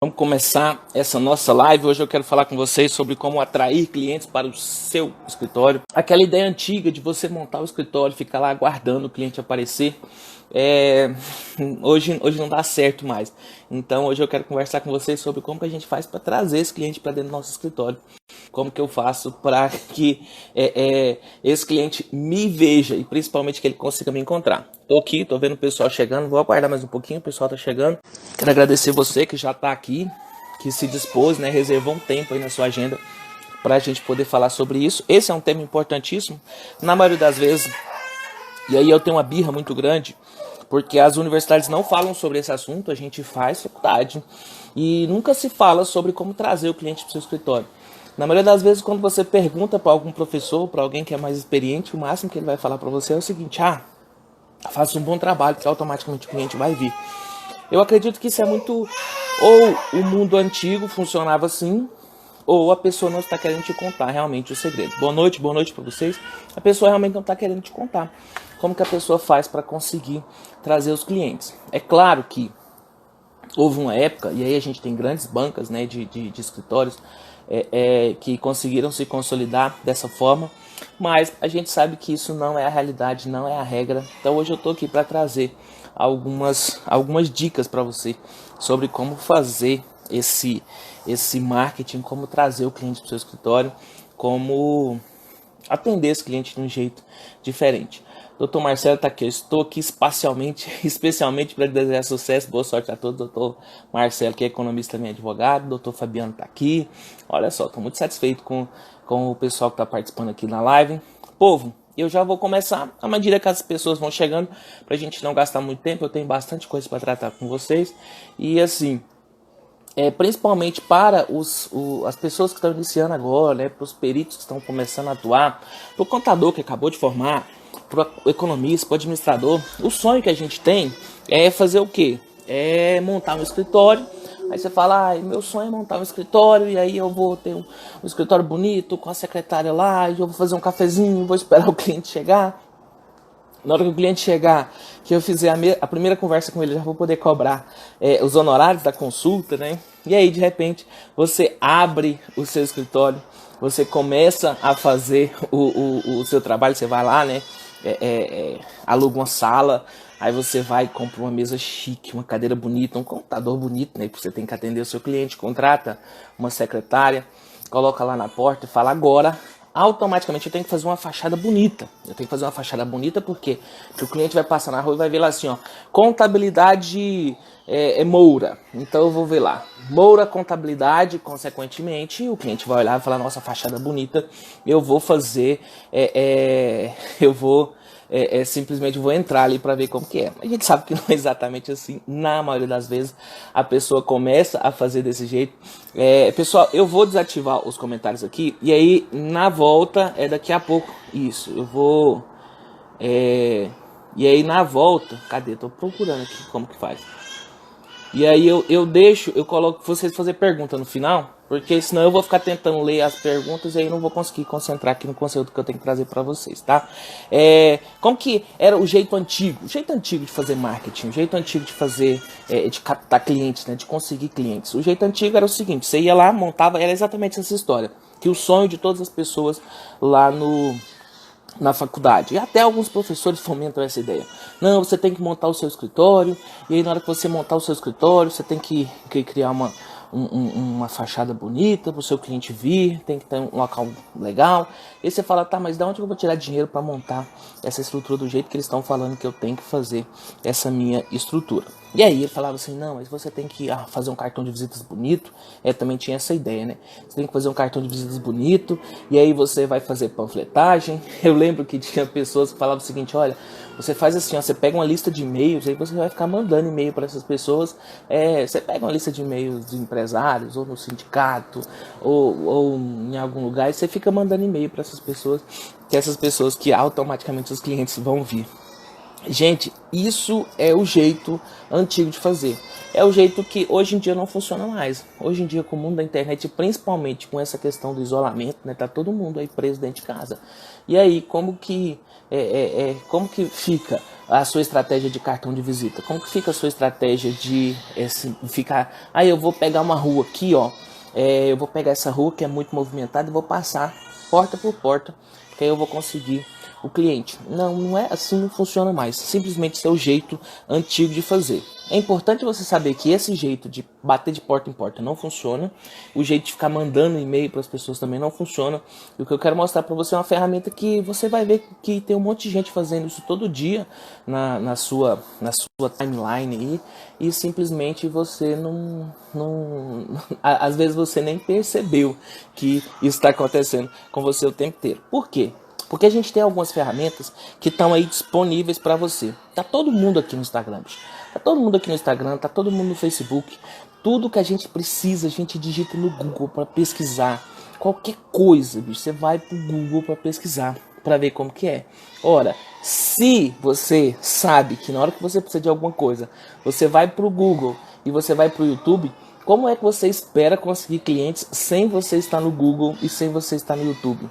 Vamos começar essa nossa live. Hoje eu quero falar com vocês sobre como atrair clientes para o seu escritório. Aquela ideia antiga de você montar o escritório, ficar lá aguardando o cliente aparecer, hoje não dá certo mais. Então hoje eu quero conversar com vocês sobre como que a gente faz para trazer esse cliente para dentro do nosso escritório. Como que eu faço para que esse cliente me veja e principalmente que ele consiga me encontrar. Tô aqui, tô vendo o pessoal chegando, vou aguardar mais um pouquinho, o pessoal tá chegando. Quero agradecer você que já tá aqui, que se dispôs, né, reservou um tempo aí na sua agenda para a gente poder falar sobre isso. Esse é um tema importantíssimo, na maioria das vezes, e aí eu tenho uma birra muito grande, porque as universidades não falam sobre esse assunto, a gente faz faculdade, e nunca se fala sobre como trazer o cliente para o seu escritório. Na maioria das vezes, quando você pergunta para algum professor, para alguém que é mais experiente, o máximo que ele vai falar para você é o seguinte: faça um bom trabalho que automaticamente o cliente vai vir. Eu acredito que isso é muito... Ou o mundo antigo funcionava assim, ou a pessoa não está querendo te contar realmente o segredo. Boa noite para vocês. A pessoa realmente não está querendo te contar como que a pessoa faz para conseguir trazer os clientes. É claro que houve uma época, e aí a gente tem grandes bancas, né, de escritórios que conseguiram se consolidar dessa forma, mas a gente sabe que isso não é a realidade, não é a regra. Então hoje eu estou aqui para trazer algumas dicas para você sobre como fazer esse marketing, como trazer o cliente para o seu escritório, como atender esse cliente de um jeito diferente. Doutor Marcelo está aqui, eu estou aqui especialmente para desejar sucesso, boa sorte a todos. Doutor Marcelo, que é economista também, advogado. Doutor Fabiano está aqui. Olha só, estou muito satisfeito com o pessoal que está participando aqui na live. Povo, eu já vou começar à medida que as pessoas vão chegando, para a gente não gastar muito tempo. Eu tenho bastante coisa para tratar com vocês. E assim, principalmente para as pessoas que estão iniciando agora, né, para os peritos que estão começando a atuar, para o contador que acabou de formar, para o economista, para o administrador, o sonho que a gente tem é fazer o quê? É montar um escritório. Aí você fala: meu sonho é montar um escritório, e aí eu vou ter um escritório bonito, com a secretária lá, e eu vou fazer um cafezinho, vou esperar o cliente chegar. Na hora que o cliente chegar, que eu fizer a primeira conversa com ele, já vou poder cobrar os honorários da consulta, né? E aí, de repente, você abre o seu escritório, você começa a fazer o seu trabalho, você vai lá, né? Aluga uma sala, aí você vai e compra uma mesa chique, uma cadeira bonita, um computador bonito, né? Porque você tem que atender o seu cliente, contrata uma secretária, coloca lá na porta e fala: agora, automaticamente eu tenho que fazer uma fachada bonita. Eu tenho que fazer uma fachada bonita porque o cliente vai passar na rua e vai ver lá assim, ó, contabilidade Moura. Então eu vou ver lá, Moura Contabilidade, consequentemente o cliente vai olhar e falar: nossa, fachada bonita, eu vou fazer, simplesmente vou entrar ali para ver como que é. A gente sabe que não é exatamente assim. Na maioria das vezes a pessoa começa a fazer desse jeito. Pessoal, eu vou desativar os comentários aqui, e aí na volta, daqui a pouco, isso, eu vou, e aí na volta, cadê? Tô procurando aqui como que faz. E aí eu coloco vocês fazer pergunta no final, porque senão eu vou ficar tentando ler as perguntas e aí não vou conseguir concentrar aqui no conteúdo que eu tenho que trazer para vocês, tá? Como que era o jeito antigo? O jeito antigo de fazer marketing, o jeito antigo de fazer, de captar clientes, né? De conseguir clientes. O jeito antigo era o seguinte: você ia lá, montava, era exatamente essa história, que o sonho de todas as pessoas lá na faculdade, e até alguns professores fomentam essa ideia. Não, você tem que montar o seu escritório, e aí na hora que você montar o seu escritório, você tem que criar uma fachada bonita para o seu cliente vir, tem que ter um local legal. E aí você fala: tá, mas de onde eu vou tirar dinheiro para montar essa estrutura do jeito que eles estão falando que eu tenho que fazer essa minha estrutura? E aí ele falava assim: não, mas você tem que fazer um cartão de visitas bonito. Também tinha essa ideia, né? Você tem que fazer um cartão de visitas bonito, e aí você vai fazer panfletagem. Eu lembro que tinha pessoas que falavam o seguinte: olha, você faz assim, ó, você pega uma lista de e-mails, aí você vai ficar mandando e-mail para essas pessoas. Você pega uma lista de e-mails de empresários, ou no sindicato, ou em algum lugar, e você fica mandando e-mail para essas pessoas, que automaticamente os clientes vão vir. Gente, isso é o jeito antigo de fazer. é o jeito que hoje em dia não funciona mais. Hoje em dia, com o mundo da internet, principalmente com essa questão do isolamento, né, tá todo mundo aí preso dentro de casa. E aí, como que fica a sua estratégia de cartão de visita? Como que fica a sua estratégia de ficar... Aí eu vou pegar uma rua aqui, ó. Eu vou pegar essa rua que é muito movimentada e vou passar porta por porta, que aí eu vou conseguir o cliente. Não, não é assim, não funciona mais. Simplesmente esse é o jeito antigo de fazer. É importante você saber que esse jeito de bater de porta em porta não funciona. O jeito de ficar mandando e-mail para as pessoas também não funciona. E o que eu quero mostrar para você é uma ferramenta que você vai ver que tem um monte de gente fazendo isso todo dia na sua timeline aí. E simplesmente você não às vezes você nem percebeu que isso está acontecendo com você o tempo inteiro. Por quê? Porque a gente tem algumas ferramentas que estão aí disponíveis para você. Tá todo mundo aqui no Instagram, bicho. Tá todo mundo aqui no Instagram, tá todo mundo no Facebook. Tudo que a gente precisa, a gente digita no Google para pesquisar. Qualquer coisa, bicho, você vai pro Google para pesquisar, para ver como que é. Ora, se você sabe que na hora que você precisa de alguma coisa, você vai pro Google e você vai pro YouTube, como é que você espera conseguir clientes sem você estar no Google e sem você estar no YouTube?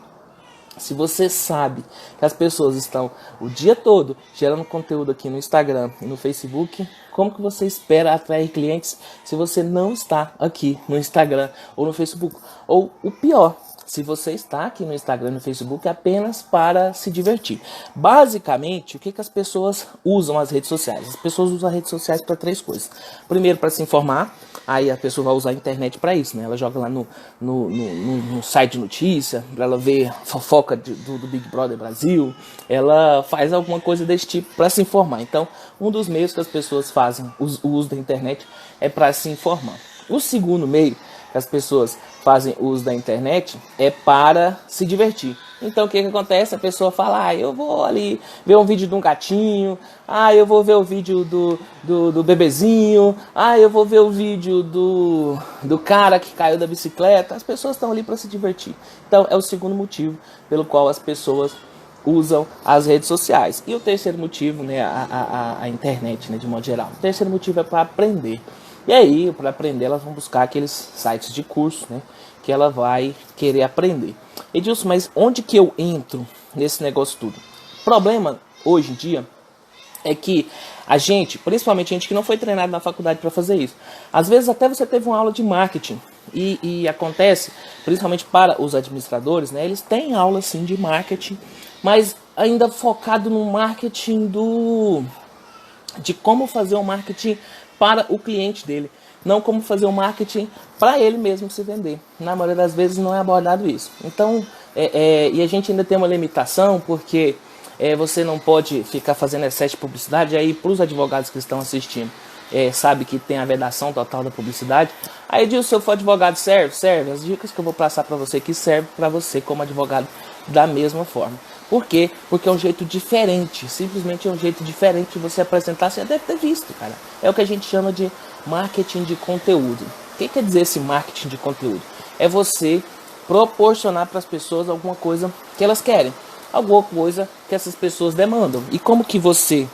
Se você sabe que as pessoas estão o dia todo gerando conteúdo aqui no Instagram e no Facebook, como que você espera atrair clientes se você não está aqui no Instagram ou no Facebook? Ou o pior, se você está aqui no Instagram e no Facebook apenas para se divertir. Basicamente, o que as pessoas usam as redes sociais? As pessoas usam as redes sociais para 3 coisas. Primeiro, para se informar. Aí a pessoa vai usar a internet para isso, né? Ela joga lá no site de notícia, para ela ver fofoca do Big Brother Brasil. Ela faz alguma coisa desse tipo para se informar. Então, um dos meios que as pessoas fazem o uso da internet é para se informar. O segundo meio que as pessoas fazem uso da internet é para se divertir. Então o que acontece? A pessoa fala, eu vou ali ver um vídeo de um gatinho, eu vou ver o vídeo do bebezinho, eu vou ver o vídeo do cara que caiu da bicicleta. As pessoas estão ali para se divertir. Então é o segundo motivo pelo qual as pessoas usam as redes sociais. E o terceiro motivo, né, a internet, né, de modo geral. O terceiro motivo é para aprender. E aí, para aprender, elas vão buscar aqueles sites de curso, né, que ela vai querer aprender. Edilson, mas onde que eu entro nesse negócio tudo? O problema, hoje em dia, é que a gente, principalmente a gente que não foi treinado na faculdade para fazer isso, às vezes até você teve uma aula de marketing, e acontece, principalmente para os administradores, né, eles têm aula sim de marketing, mas ainda focado no marketing de como fazer o marketing para o cliente dele, não como fazer o marketing para ele mesmo se vender. Na maioria das vezes não é abordado isso. Então, e a gente ainda tem uma limitação, porque você não pode ficar fazendo excesso de publicidade. Aí, para os advogados que estão assistindo, sabe que tem a vedação total da publicidade. Aí, Edilson, se eu for advogado, serve? Serve. As dicas que eu vou passar para você aqui servem para você como advogado da mesma forma. Por quê? Porque é um jeito diferente, simplesmente é um jeito diferente de você apresentar. Você deve ter visto, cara. É o que a gente chama de marketing de conteúdo. O que quer dizer esse marketing de conteúdo? É você proporcionar para as pessoas alguma coisa que elas querem, alguma coisa que essas pessoas demandam. E como que você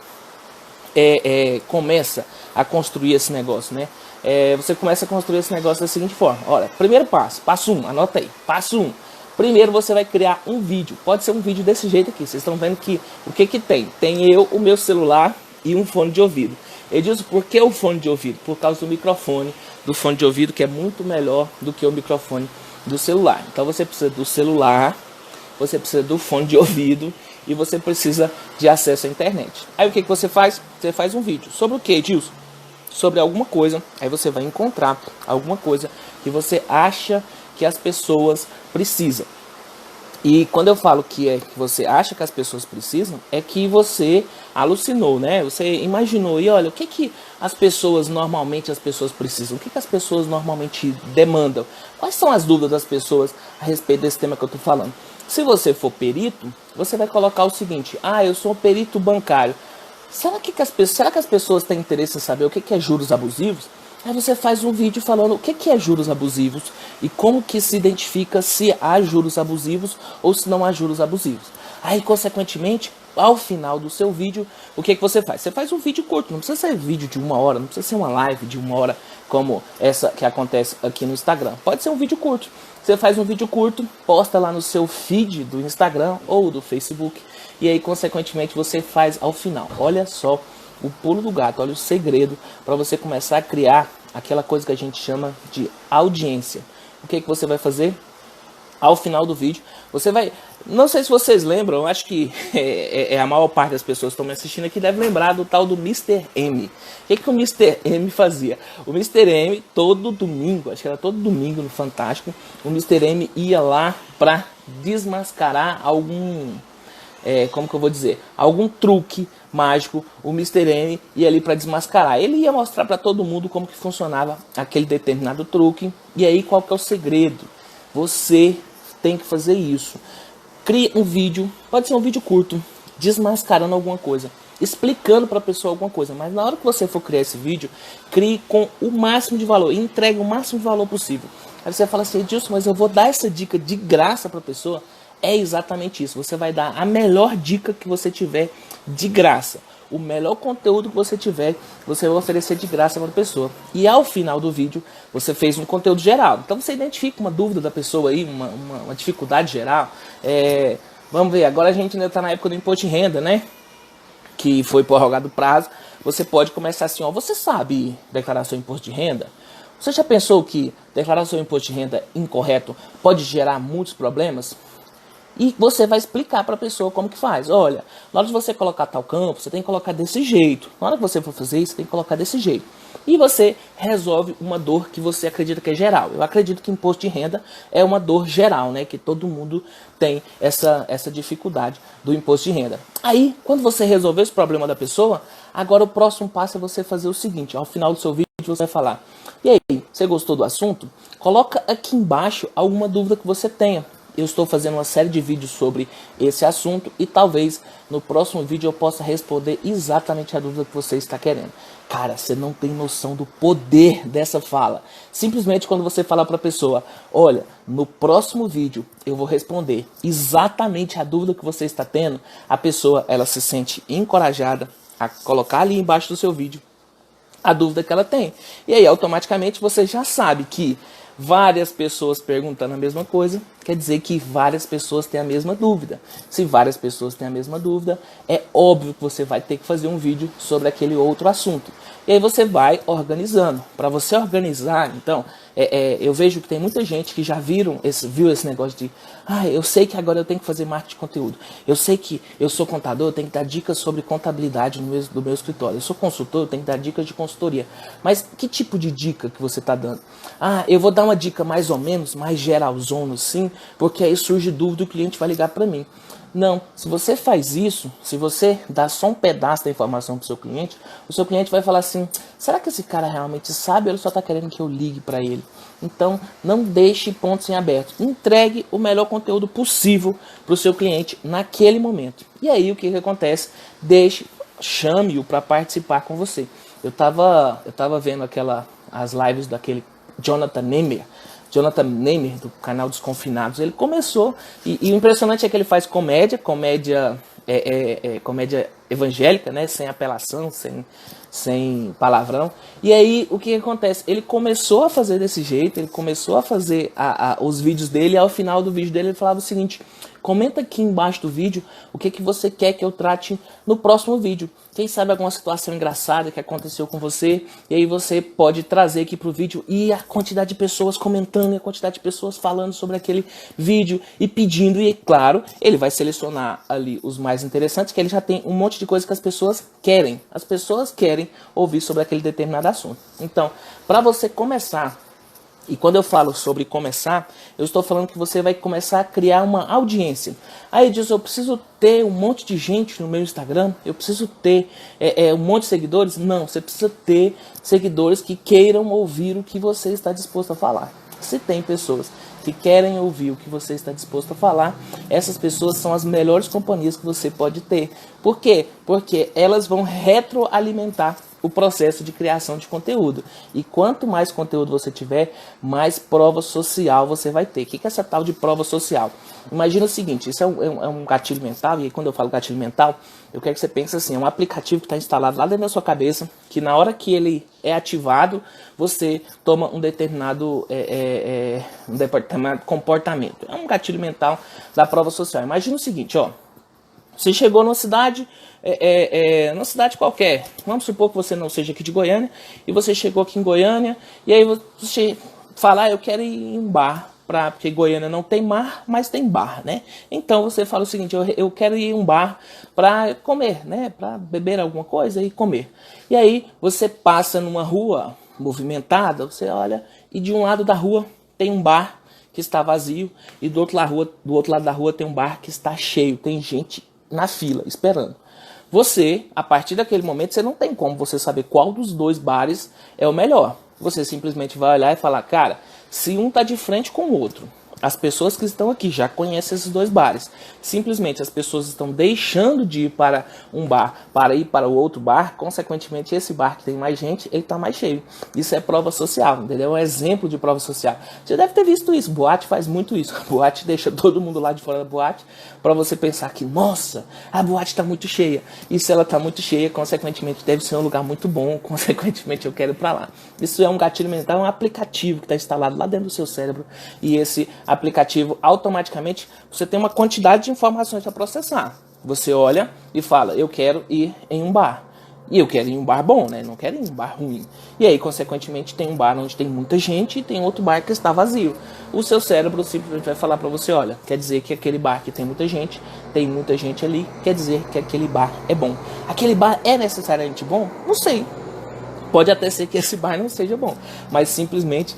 começa a construir esse negócio, né? Você começa a construir esse negócio da seguinte forma. Olha, primeiro passo 1, anota aí, passo 1. Primeiro você vai criar um vídeo. Pode ser um vídeo desse jeito aqui. Vocês estão vendo que o que tem? Tem eu, o meu celular e um fone de ouvido. Edilson, por que o fone de ouvido? Por causa do microfone do fone de ouvido, que é muito melhor do que o microfone do celular. Então você precisa do celular, você precisa do fone de ouvido e você precisa de acesso à internet. Aí o que você faz? Você faz um vídeo. Sobre o que, Edilson? Sobre alguma coisa. Aí você vai encontrar alguma coisa que você acha que as pessoas precisam. E quando eu falo que você acha que as pessoas precisam, é que você alucinou, né? Você imaginou, e olha, o que as pessoas normalmente precisam? O que as pessoas normalmente demandam? Quais são as dúvidas das pessoas a respeito desse tema que eu estou falando? Se você for perito, você vai colocar o seguinte: eu sou um perito bancário. Será que as pessoas têm interesse em saber o que é juros abusivos? Aí você faz um vídeo falando o que é juros abusivos e como que se identifica se há juros abusivos ou se não há juros abusivos. Aí, consequentemente, ao final do seu vídeo, o que você faz? Você faz um vídeo curto, não precisa ser vídeo de 1 hora, não precisa ser uma live de 1 hora, como essa que acontece aqui no Instagram. Pode ser um vídeo curto. Você faz um vídeo curto, posta lá no seu feed do Instagram ou do Facebook, e aí, consequentemente, você faz ao final. Olha só o pulo do gato, olha o segredo para você começar a criar aquela coisa que a gente chama de audiência. O que você vai fazer? Ao final do vídeo, você vai... Não sei se vocês lembram, acho que a maior parte das pessoas que estão me assistindo aqui deve lembrar do tal do Mr. M. O que o Mr. M fazia? O Mr. M, todo domingo, acho que era todo domingo no Fantástico, o Mr. M ia lá para desmascarar algum... como que eu vou dizer? Algum truque mágico. O Mr. M ia ali para desmascarar. Ele ia mostrar para todo mundo como que funcionava aquele determinado truque. E aí, qual que é o segredo? Você tem que fazer isso. Crie um vídeo, pode ser um vídeo curto, desmascarando alguma coisa, explicando para a pessoa alguma coisa. Mas na hora que você for criar esse vídeo, crie com o máximo de valor, entregue o máximo de valor possível. Aí você fala assim, Edilson, mas eu vou dar essa dica de graça para a pessoa? É exatamente isso. Você vai dar a melhor dica que você tiver de graça. O melhor conteúdo que você tiver, você vai oferecer de graça para a pessoa. E ao final do vídeo, você fez um conteúdo geral. Então você identifica uma dúvida da pessoa aí, uma dificuldade geral. Vamos ver, agora a gente ainda está na época do imposto de renda, né? Que foi prorrogado o prazo. Você pode começar assim, ó, você sabe declarar seu imposto de renda? Você já pensou que declarar seu imposto de renda incorreto pode gerar muitos problemas? E você vai explicar para a pessoa como que faz. Olha, na hora de você colocar tal campo, você tem que colocar desse jeito. Na hora que você for fazer isso, você tem que colocar desse jeito. E você resolve uma dor que você acredita que é geral. Eu acredito que imposto de renda é uma dor geral, né? Que todo mundo tem essa dificuldade do imposto de renda. Aí, quando você resolver esse problema da pessoa, agora o próximo passo é você fazer o seguinte. Ao final do seu vídeo, você vai falar, e aí, você gostou do assunto? Coloca aqui embaixo alguma dúvida que você tenha. Eu estou fazendo uma série de vídeos sobre esse assunto e talvez no próximo vídeo eu possa responder exatamente a dúvida que você está querendo. Cara, você não tem noção do poder dessa fala. Simplesmente quando você fala para a pessoa, olha, no próximo vídeo eu vou responder exatamente a dúvida que você está tendo, a pessoa ela se sente encorajada a colocar ali embaixo do seu vídeo a dúvida que ela tem. E aí automaticamente você já sabe que várias pessoas perguntando a mesma coisa, quer dizer que várias pessoas têm a mesma dúvida. Se várias pessoas têm a mesma dúvida, é óbvio que você vai ter que fazer um vídeo sobre aquele outro assunto. E aí você vai organizando. Para você organizar, então, eu vejo que tem muita gente que já viu esse negócio de eu sei que agora eu tenho que fazer marketing de conteúdo. Eu sei que eu sou contador, eu tenho que dar dicas sobre contabilidade do meu escritório. Eu sou consultor, eu tenho que dar dicas de consultoria. Mas que tipo de dica que você está dando? Eu vou dar uma dica mais ou menos, mais geralzona sim, porque aí surge dúvida e o cliente vai ligar para mim. Não, se você faz isso, se você dá só um pedaço da informação para o seu cliente vai falar assim, será que esse cara realmente sabe ou ele só está querendo que eu ligue para ele? Então, não deixe pontos em aberto. Entregue o melhor conteúdo possível para o seu cliente naquele momento. E aí, o que acontece? Chame-o para participar com você. Eu tava vendo as lives daquele Jonathan Nehmer, do canal Desconfinados. Ele começou, e o impressionante é que ele faz comédia evangélica, né, sem apelação, sem palavrão. E aí, o que acontece? Ele começou a fazer desse jeito, ele começou a fazer os vídeos dele, e ao final do vídeo dele ele falava o seguinte, comenta aqui embaixo do vídeo o que você quer que eu trate no próximo vídeo. Quem sabe alguma situação engraçada que aconteceu com você, e aí você pode trazer aqui pro vídeo, e a quantidade de pessoas comentando, e a quantidade de pessoas falando sobre aquele vídeo, e pedindo, e claro, ele vai selecionar ali os mais interessantes, que ele já tem um monte de coisa que as pessoas querem. As pessoas querem ouvir sobre aquele determinado assunto. Então, para você começar, e quando eu falo sobre começar, eu estou falando que você vai começar a criar uma audiência. Aí diz, eu preciso ter um monte de gente no meu Instagram, eu preciso ter um monte de seguidores. Não, você precisa ter seguidores que queiram ouvir o que você está disposto a falar. Se tem pessoas que querem ouvir o que você está disposto a falar, essas pessoas são as melhores companhias que você pode ter. Por quê? Porque elas vão retroalimentar o processo de criação de conteúdo. E quanto mais conteúdo você tiver, mais prova social você vai ter. O que é essa tal de prova social? Imagina o seguinte, isso é um gatilho mental, e aí quando eu falo gatilho mental, eu quero que você pense assim, é um aplicativo que está instalado lá dentro da sua cabeça, que na hora que ele é ativado, você toma um determinado comportamento. É um gatilho mental da prova social. Imagina o seguinte, ó. Você chegou numa cidade, numa cidade qualquer, vamos supor que você não seja aqui de Goiânia, e você chegou aqui em Goiânia, e aí você fala, eu quero ir em um bar, porque Goiânia não tem mar, mas tem bar, né? Então você fala o seguinte, eu quero ir em um bar para comer, né? Para beber alguma coisa e comer. E aí você passa numa rua movimentada, você olha, e de um lado da rua tem um bar que está vazio, e do outro lado da rua tem um bar que está cheio, tem gente na fila, esperando. Você, a partir daquele momento, você não tem como você saber qual dos dois bares é o melhor. Você simplesmente vai olhar e falar, cara, se um tá de frente com o outro, as pessoas que estão aqui já conhecem esses dois bares. Simplesmente as pessoas estão deixando de ir para um bar para ir para o outro bar. Consequentemente, esse bar que tem mais gente, ele está mais cheio. Isso é prova social, entendeu? É um exemplo de prova social. Você deve ter visto isso. Boate faz muito isso. A boate deixa todo mundo lá de fora da boate para você pensar que, nossa, a boate está muito cheia. E se ela está muito cheia, consequentemente, deve ser um lugar muito bom. Consequentemente, eu quero ir para lá. Isso é um gatilho mental, é um aplicativo que está instalado lá dentro do seu cérebro. E esse aplicativo, automaticamente, você tem uma quantidade de informações para processar. Você olha e fala, eu quero ir em um bar. E eu quero ir em um bar bom, né? Não quero ir em um bar ruim. E aí, consequentemente, tem um bar onde tem muita gente e tem outro bar que está vazio. O seu cérebro simplesmente vai falar para você, olha, quer dizer que aquele bar que tem muita gente ali, quer dizer que aquele bar é bom. Aquele bar é necessariamente bom? Não sei. Pode até ser que esse bar não seja bom, mas simplesmente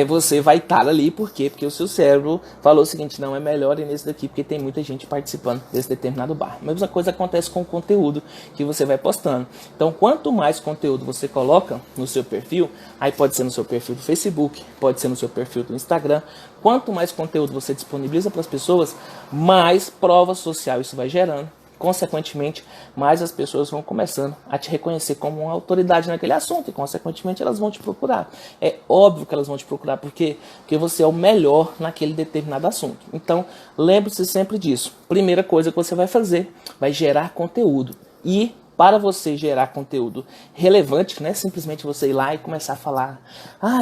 você vai estar ali, por quê? Porque o seu cérebro falou o seguinte, não, é melhor ir nesse daqui porque tem muita gente participando desse determinado bar. A mesma coisa acontece com o conteúdo que você vai postando. Então, quanto mais conteúdo você coloca no seu perfil, aí pode ser no seu perfil do Facebook, pode ser no seu perfil do Instagram, quanto mais conteúdo você disponibiliza para as pessoas, mais prova social isso vai gerando. Consequentemente, mais as pessoas vão começando a te reconhecer como uma autoridade naquele assunto e, consequentemente, elas vão te procurar. É óbvio que elas vão te procurar porque você é o melhor naquele determinado assunto. Então, lembre-se sempre disso. Primeira coisa que você vai fazer, vai gerar conteúdo. E para você gerar conteúdo relevante, não é simplesmente você ir lá e começar a falar,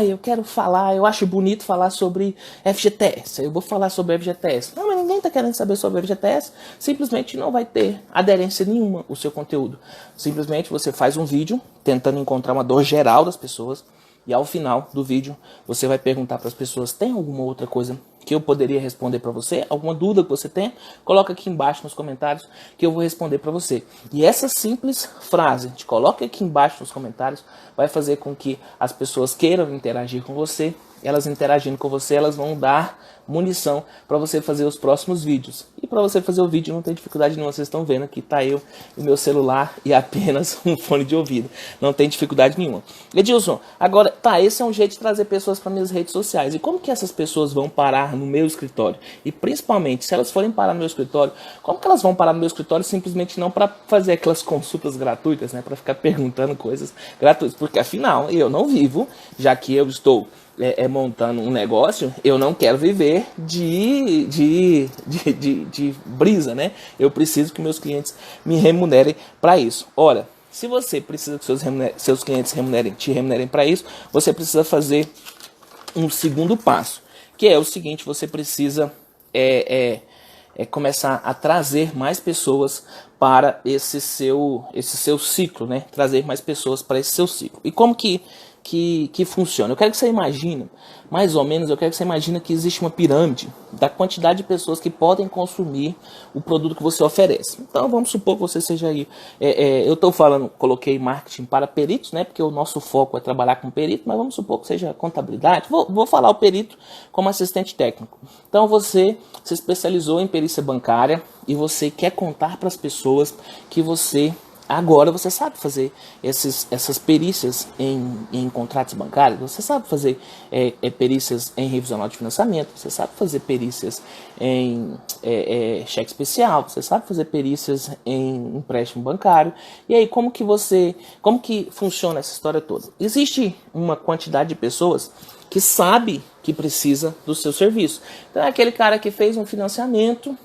eu quero falar, eu acho bonito falar sobre FGTS, eu vou falar sobre FGTS. Não, mas ninguém está querendo saber sobre FGTS, simplesmente não vai ter aderência nenhuma o seu conteúdo. Simplesmente você faz um vídeo tentando encontrar uma dor geral das pessoas e ao final do vídeo você vai perguntar para as pessoas, tem alguma outra coisa que eu poderia responder para você? Alguma dúvida que você tenha? Coloca aqui embaixo nos comentários que eu vou responder para você. E essa simples frase, te coloca aqui embaixo nos comentários, vai fazer com que as pessoas queiram interagir com você. Elas interagindo com você, elas vão dar munição para você fazer os próximos vídeos. E para você fazer o vídeo não tem dificuldade nenhuma. Vocês estão vendo aqui, tá eu e o meu celular e apenas um fone de ouvido. Não tem dificuldade nenhuma. Edilson, agora, esse é um jeito de trazer pessoas para minhas redes sociais. E como que essas pessoas vão parar no meu escritório? E principalmente, se elas forem parar no meu escritório, como que elas vão parar no meu escritório simplesmente não para fazer aquelas consultas gratuitas, né? Para ficar perguntando coisas gratuitas. Porque afinal, eu não vivo, já que eu estou montando um negócio, eu não quero viver de brisa, né? Eu preciso que meus clientes me remunerem para isso. Ora, se você precisa que seus clientes te remunerem para isso, você precisa fazer um segundo passo, que é o seguinte, você precisa começar a trazer mais pessoas para esse seu ciclo, né? Trazer mais pessoas para esse seu ciclo. E como que funciona? Eu quero que você imagine, mais ou menos, que existe uma pirâmide da quantidade de pessoas que podem consumir o produto que você oferece. Então, vamos supor que você seja aí, eu estou falando, coloquei marketing para peritos, né? Porque o nosso foco é trabalhar com perito, mas vamos supor que seja contabilidade. Vou falar o perito como assistente técnico. Então, você se especializou em perícia bancária e você quer contar para as pessoas que você Agora você sabe fazer essas perícias em contratos bancários, você sabe fazer perícias em revisional de financiamento, você sabe fazer perícias em cheque especial, você sabe fazer perícias em empréstimo bancário. E aí como que funciona essa história toda? Existe uma quantidade de pessoas que sabe que precisa do seu serviço. Então é aquele cara que fez um financiamento.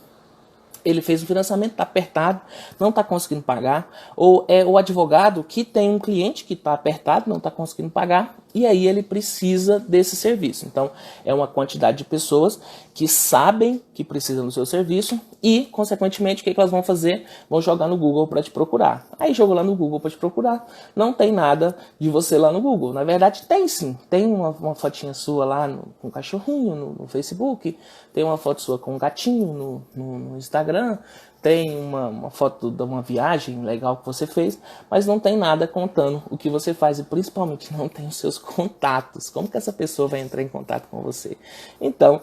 Ele fez o financiamento, está apertado, não está conseguindo pagar, ou é o advogado que tem um cliente que está apertado, não está conseguindo pagar, e aí ele precisa desse serviço. Então, é uma quantidade de pessoas que sabem que precisam do seu serviço e, consequentemente, o que elas vão fazer? Vão jogar no Google para te procurar. Aí jogou lá no Google para te procurar, não tem nada de você lá no Google. Na verdade, tem sim. Tem uma fotinha sua lá com um cachorrinho no Facebook, tem uma foto sua com um gatinho no Instagram, tem uma foto de uma viagem legal que você fez, mas não tem nada contando o que você faz e principalmente não tem os seus contatos. Como que essa pessoa vai entrar em contato com você? Então,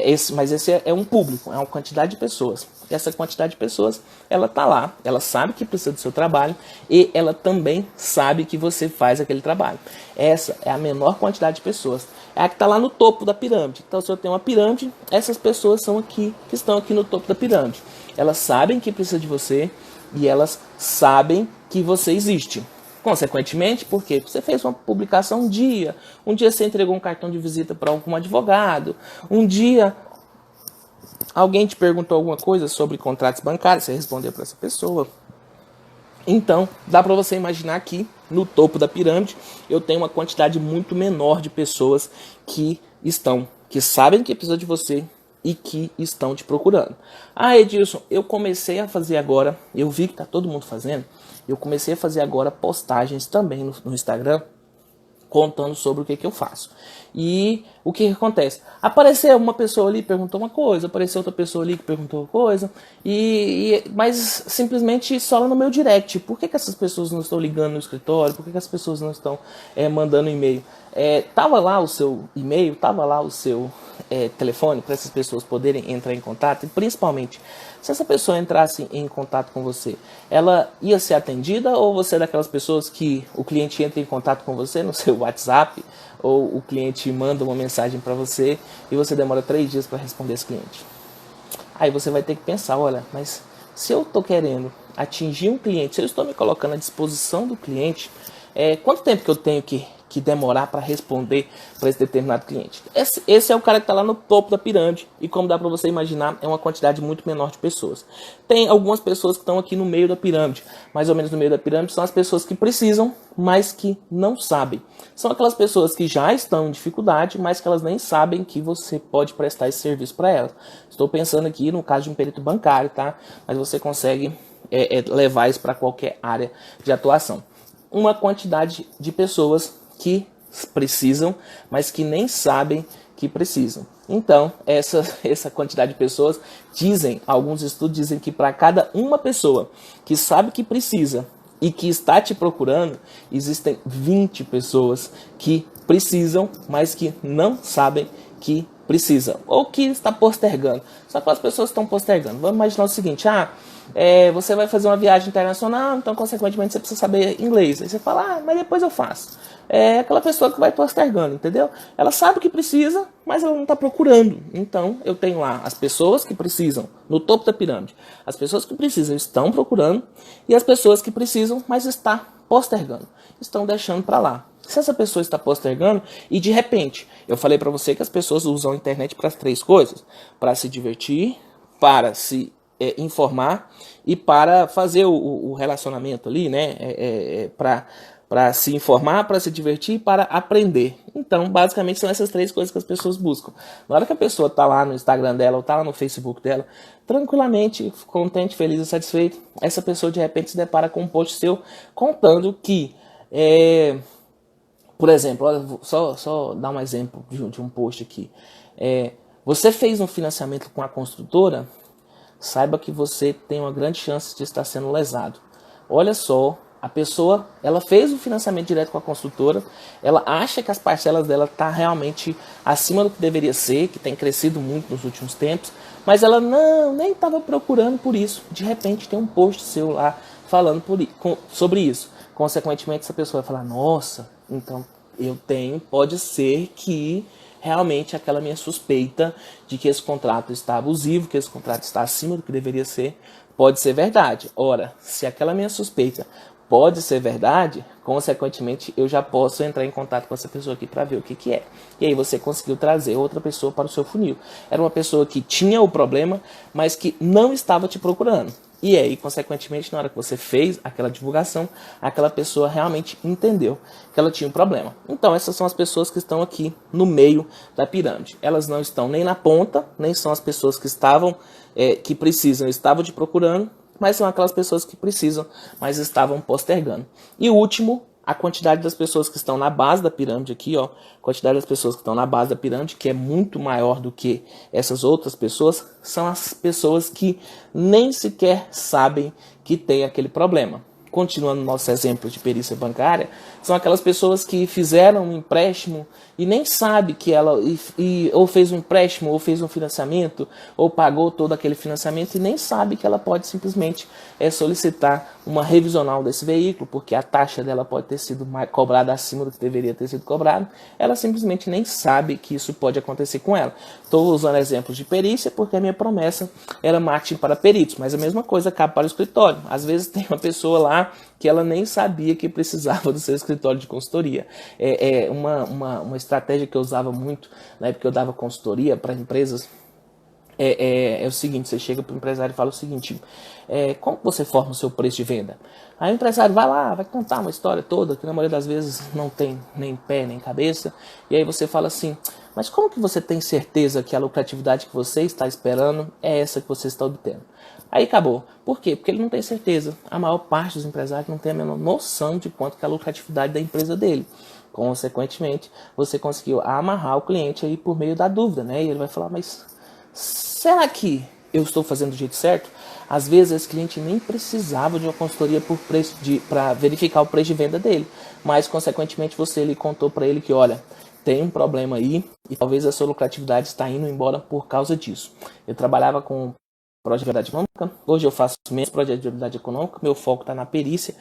esse é um público, é uma quantidade de pessoas. E essa quantidade de pessoas, ela tá lá, ela sabe que precisa do seu trabalho e ela também sabe que você faz aquele trabalho. Essa é a menor quantidade de pessoas. É a que está lá no topo da pirâmide. Então, se eu tenho uma pirâmide, essas pessoas são aqui, que estão aqui no topo da pirâmide. Elas sabem que precisa de você e elas sabem que você existe. Consequentemente, por quê? Porque você fez uma publicação um dia você entregou um cartão de visita para algum advogado, um dia alguém te perguntou alguma coisa sobre contratos bancários, você respondeu para essa pessoa. Então, dá para você imaginar que no topo da pirâmide eu tenho uma quantidade muito menor de pessoas que sabem que precisa de você e que estão te procurando. Ah, Edilson, eu comecei a fazer agora, eu vi que está todo mundo fazendo, eu comecei a fazer agora postagens também no Instagram, contando sobre o que eu faço. E o que acontece? Apareceu uma pessoa ali que perguntou uma coisa, apareceu outra pessoa ali que perguntou uma coisa, mas simplesmente só lá no meu direct. Por que essas pessoas não estão ligando no escritório? Por que as pessoas não estão mandando e-mail? Tava lá o seu e-mail, tava lá o seu telefone para essas pessoas poderem entrar em contato, e principalmente se essa pessoa entrasse em contato com você, ela ia ser atendida, ou você é daquelas pessoas que o cliente entra em contato com você no seu WhatsApp, ou o cliente manda uma mensagem para você e você demora 3 dias para responder esse cliente? Aí você vai ter que pensar, olha, mas se eu estou querendo atingir um cliente, se eu estou me colocando à disposição do cliente, quanto tempo que eu tenho que demorar para responder para esse determinado cliente? Esse é o cara que está lá no topo da pirâmide, e como dá para você imaginar, é uma quantidade muito menor de pessoas. Tem algumas pessoas que estão aqui no meio da pirâmide, mais ou menos no meio da pirâmide, são as pessoas que precisam, mas que não sabem. São aquelas pessoas que já estão em dificuldade, mas que elas nem sabem que você pode prestar esse serviço para elas. Estou pensando aqui no caso de um perito bancário, tá? Mas você consegue levar isso para qualquer área de atuação. Uma quantidade de pessoas que precisam, mas que nem sabem que precisam. Então, essa quantidade de pessoas, alguns estudos dizem que para cada uma pessoa que sabe que precisa e que está te procurando, existem 20 pessoas que precisam, mas que não sabem que precisa, ou que está postergando. Só que as pessoas estão postergando. Vamos imaginar o seguinte, você vai fazer uma viagem internacional, então consequentemente você precisa saber inglês. Aí você fala, mas depois eu faço. É aquela pessoa que vai postergando, entendeu? Ela sabe que precisa, mas ela não está procurando. Então eu tenho lá as pessoas que precisam, no topo da pirâmide. As pessoas que precisam estão procurando, e as pessoas que precisam, mas estão postergando, estão deixando para lá. Se essa pessoa está postergando e de repente, eu falei para você que as pessoas usam a internet para as 3 coisas: para se divertir, para se informar e para fazer o relacionamento ali, né? Para se informar, para se divertir e para aprender. Então, basicamente, são essas 3 coisas que as pessoas buscam. Na hora que a pessoa está lá no Instagram dela ou está lá no Facebook dela, tranquilamente, contente, feliz e satisfeito, essa pessoa de repente se depara com um post seu contando que... Por exemplo, olha, só dar um exemplo de um post aqui. Você fez um financiamento com a construtora, saiba que você tem uma grande chance de estar sendo lesado. Olha só, a pessoa, ela fez o financiamento direto com a construtora, ela acha que as parcelas dela estão realmente acima do que deveria ser, que tem crescido muito nos últimos tempos, mas ela nem estava procurando por isso. De repente tem um post seu lá falando sobre isso. Consequentemente, essa pessoa vai falar, nossa, então pode ser que realmente aquela minha suspeita de que esse contrato está abusivo, que esse contrato está acima do que deveria ser, pode ser verdade. Ora, se aquela minha suspeita pode ser verdade, consequentemente eu já posso entrar em contato com essa pessoa aqui para ver o que é. E aí você conseguiu trazer outra pessoa para o seu funil. Era uma pessoa que tinha o problema, mas que não estava te procurando. E aí, consequentemente, na hora que você fez aquela divulgação, aquela pessoa realmente entendeu que ela tinha um problema. Então, essas são as pessoas que estão aqui no meio da pirâmide. Elas não estão nem na ponta, nem são as pessoas que estavam, estavam te procurando, mas são aquelas pessoas que precisam, mas estavam postergando. E o último, a quantidade das pessoas que estão na base da pirâmide aqui, ó, a quantidade das pessoas que estão na base da pirâmide, que é muito maior do que essas outras pessoas, são as pessoas que nem sequer sabem que tem aquele problema. Continuando no nosso exemplo de perícia bancária, são aquelas pessoas que fizeram um empréstimo e nem sabe que ela ou fez um empréstimo, ou fez um financiamento, ou pagou todo aquele financiamento e nem sabe que ela pode simplesmente solicitar uma revisional desse veículo, porque a taxa dela pode ter sido cobrada acima do que deveria ter sido cobrado. Ela simplesmente nem sabe que isso pode acontecer com ela. Estou usando exemplos de perícia porque a minha promessa era marketing para peritos, mas a mesma coisa cabe para o escritório. Às vezes tem uma pessoa lá que ela nem sabia que precisava do seu escritório de consultoria. Uma estratégia que eu usava muito na época que eu dava consultoria para empresas é o seguinte: você chega para o empresário e fala o seguinte, como você forma o seu preço de venda? Aí o empresário vai lá, vai contar uma história toda, que na maioria das vezes não tem nem pé nem cabeça, e aí você fala assim, mas como que você tem certeza que a lucratividade que você está esperando é essa que você está obtendo? Aí acabou. Por quê? Porque ele não tem certeza. A maior parte dos empresários não tem a menor noção de quanto que é a lucratividade da empresa dele. Consequentemente, você conseguiu amarrar o cliente aí por meio da dúvida, né? E ele vai falar, mas será que eu estou fazendo do jeito certo? Às vezes esse cliente nem precisava de uma consultoria para verificar o preço de venda dele, mas consequentemente você lhe contou para ele que, olha, tem um problema aí e talvez a sua lucratividade está indo embora por causa disso. Eu trabalhava com projeto de viabilidade econômica, hoje eu faço menos projeto de viabilidade econômica, meu foco está na perícia,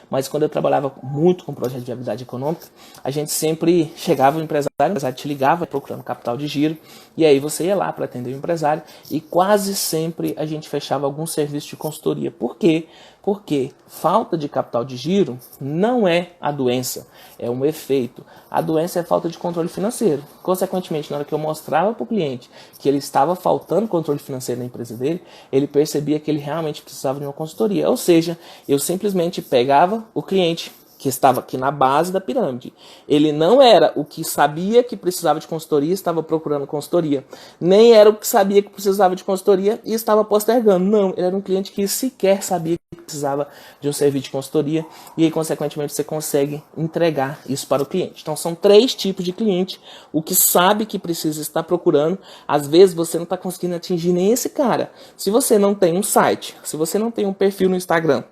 mas quando eu trabalhava muito com projeto de viabilidade econômica, a gente sempre chegava o empresário te ligava procurando capital de giro, e aí você ia lá para atender o empresário, e quase sempre a gente fechava algum serviço de consultoria. Por quê? Porque falta de capital de giro não é a doença, é um efeito. A doença é falta de controle financeiro. Consequentemente, na hora que eu mostrava para o cliente que ele estava faltando controle financeiro na empresa dele, ele percebia que ele realmente precisava de uma consultoria. Ou seja, eu simplesmente pegava o cliente que estava aqui na base da pirâmide. Ele não era o que sabia que precisava de consultoria e estava procurando consultoria. Nem era o que sabia que precisava de consultoria e estava postergando. Não, ele era um cliente que sequer sabia que precisava de um serviço de consultoria. E aí, consequentemente, você consegue entregar isso para o cliente. Então, são 3 tipos de cliente. O que sabe que precisa estar procurando. Às vezes, você não está conseguindo atingir nem esse cara. Se você não tem um site, se você não tem um perfil no Instagram,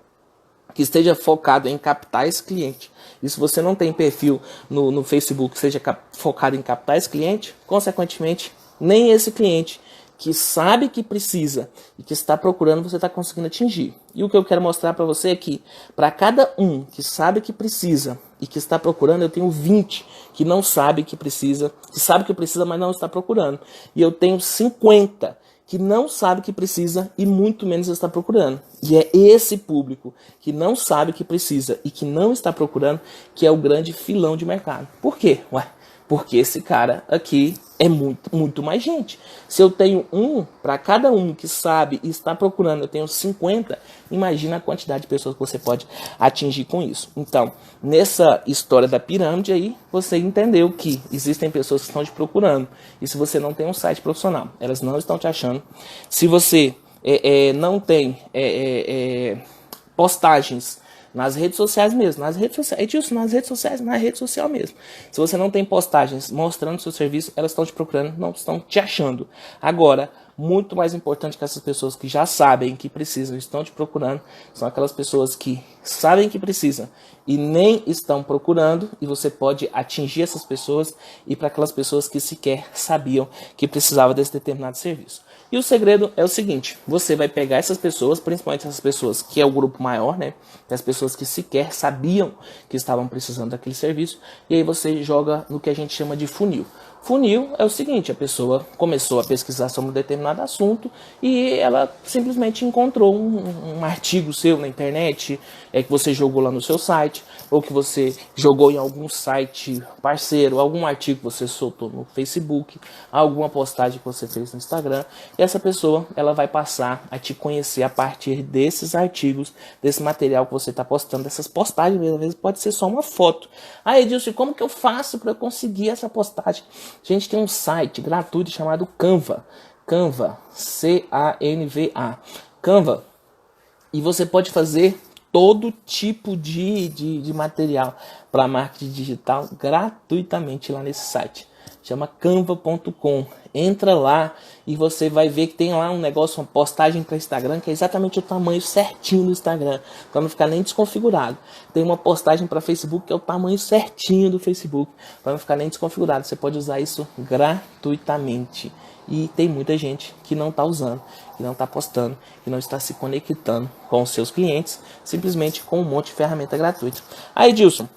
que esteja focado em captar esse cliente. E se você não tem perfil no Facebook que seja focado em captar esse cliente, consequentemente, nem esse cliente que sabe que precisa e que está procurando, você está conseguindo atingir. E o que eu quero mostrar para você é que, para cada um que sabe que precisa e que está procurando, eu tenho 20 que não sabe que precisa, que sabe que precisa, mas não está procurando. E eu tenho 50 que não sabe que precisa e muito menos está procurando. E é esse público que não sabe que precisa e que não está procurando que é o grande filão de mercado. Por quê? Porque esse cara aqui é muito mais gente. Se eu tenho para cada um que sabe e está procurando, eu tenho 50, imagina a quantidade de pessoas que você pode atingir com isso. Então, nessa história da pirâmide aí, você entendeu que existem pessoas que estão te procurando. E se você não tem um site profissional, elas não estão te achando. Se você não tem postagens nas redes sociais mesmo, nas redes sociais, na rede social mesmo. Se você não tem postagens mostrando seu serviço, elas estão te procurando, não estão te achando. Agora, muito mais importante que essas pessoas que já sabem que precisam, estão te procurando, são aquelas pessoas que sabem que precisam e nem estão procurando, e você pode atingir essas pessoas e para aquelas pessoas que sequer sabiam que precisava desse determinado serviço. E o segredo é o seguinte: você vai pegar essas pessoas, principalmente essas pessoas que é o grupo maior, né? As pessoas que sequer sabiam que estavam precisando daquele serviço, e aí você joga no que a gente chama de funil. Funil é o seguinte: a pessoa começou a pesquisar sobre um determinado assunto e ela simplesmente encontrou um artigo seu na internet, que você jogou lá no seu site, ou que você jogou em algum site parceiro, algum artigo que você soltou no Facebook, alguma postagem que você fez no Instagram, e essa pessoa ela vai passar a te conhecer a partir desses artigos, desse material que você está postando, dessas postagens, às vezes pode ser só uma foto. Ah, Edilson, como que eu faço para eu conseguir essa postagem? A gente tem um site gratuito chamado Canva. Canva, C-A-N-V-A. Canva. E você pode fazer todo tipo de material para marketing digital gratuitamente lá nesse site. Chama canva.com. Entra lá e você vai ver que tem lá um negócio, uma postagem para Instagram, que é exatamente o tamanho certinho do Instagram, para não ficar nem desconfigurado. Tem uma postagem para Facebook que é o tamanho certinho do Facebook, para não ficar nem desconfigurado. Você pode usar isso gratuitamente. E tem muita gente que não está usando, que não está postando, que não está se conectando com os seus clientes, simplesmente com um monte de ferramenta gratuita. Aí, Edilson,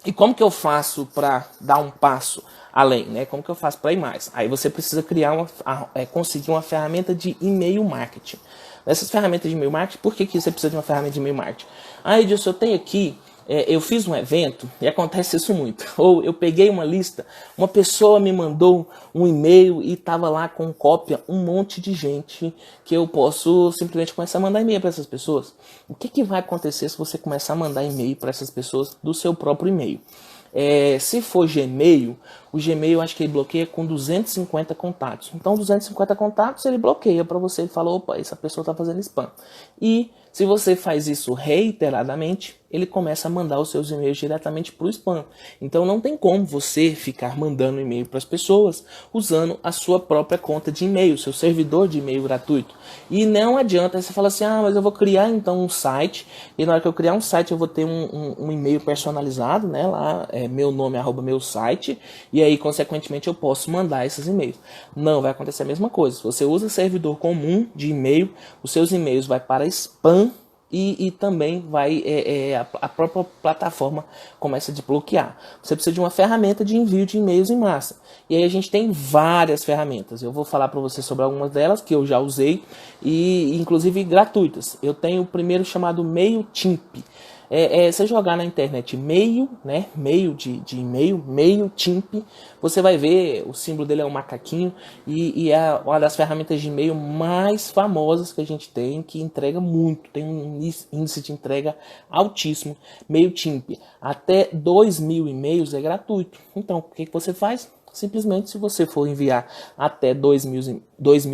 e como que eu faço para dar um passo além, né? Como que eu faço para ir mais? Aí você precisa criar conseguir uma ferramenta de e-mail marketing. Nessas ferramentas de e-mail marketing, por que você precisa de uma ferramenta de e-mail marketing? Aí, Edilson, eu tenho aqui, eu fiz um evento e acontece isso muito. Ou eu peguei uma lista, uma pessoa me mandou um e-mail e estava lá com cópia um monte de gente que eu posso simplesmente começar a mandar e-mail para essas pessoas. O que vai acontecer se você começar a mandar e-mail para essas pessoas do seu próprio e-mail? Se for Gmail, o Gmail eu acho que ele bloqueia com 250 contatos. Então 250 contatos ele bloqueia para você. Ele fala, opa, essa pessoa está fazendo spam. E se você faz isso reiteradamente, ele começa a mandar os seus e-mails diretamente para o spam. Então não tem como você ficar mandando e-mail para as pessoas usando a sua própria conta de e-mail, seu servidor de e-mail gratuito. E não adianta você falar assim, mas eu vou criar então um site, e na hora que eu criar um site eu vou ter um e-mail personalizado, né, lá, meu nome, @meu site, e aí consequentemente eu posso mandar esses e-mails. Não vai acontecer a mesma coisa. Se você usa servidor comum de e-mail, os seus e-mails vai para spam, e também vai a própria plataforma começa a desbloquear. Você precisa de uma ferramenta de envio de e-mails em massa. E aí a gente tem várias ferramentas. Eu vou falar para você sobre algumas delas que eu já usei, e inclusive gratuitas. Eu tenho o primeiro chamado MailChimp. Você jogar na internet mail, né? Mail de e-mail, MailChimp, você vai ver, o símbolo dele é um macaquinho, e é uma das ferramentas de e-mail mais famosas que a gente tem, que entrega muito, tem um índice de entrega altíssimo. MailChimp, até 2.000 e-mails é gratuito. Então, o que você faz? Simplesmente, se você for enviar até 2.000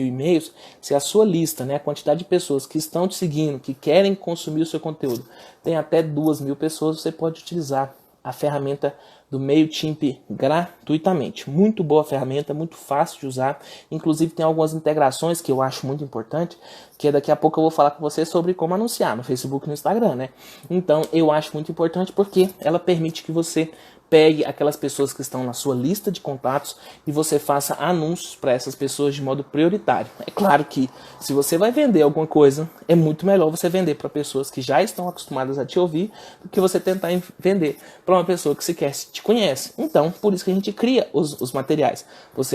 e-mails, se a sua lista, né, a quantidade de pessoas que estão te seguindo, que querem consumir o seu conteúdo, tem até 2.000 pessoas, você pode utilizar a ferramenta do MailChimp gratuitamente. Muito boa ferramenta, muito fácil de usar. Inclusive tem algumas integrações que eu acho muito importante, que daqui a pouco eu vou falar com você sobre como anunciar no Facebook e no Instagram, né? Então eu acho muito importante porque ela permite que você pegue aquelas pessoas que estão na sua lista de contatos e você faça anúncios para essas pessoas de modo prioritário. É claro que se você vai vender alguma coisa, é muito melhor você vender para pessoas que já estão acostumadas a te ouvir do que você tentar vender para uma pessoa que sequer te conhece. Então, por isso que a gente cria os materiais.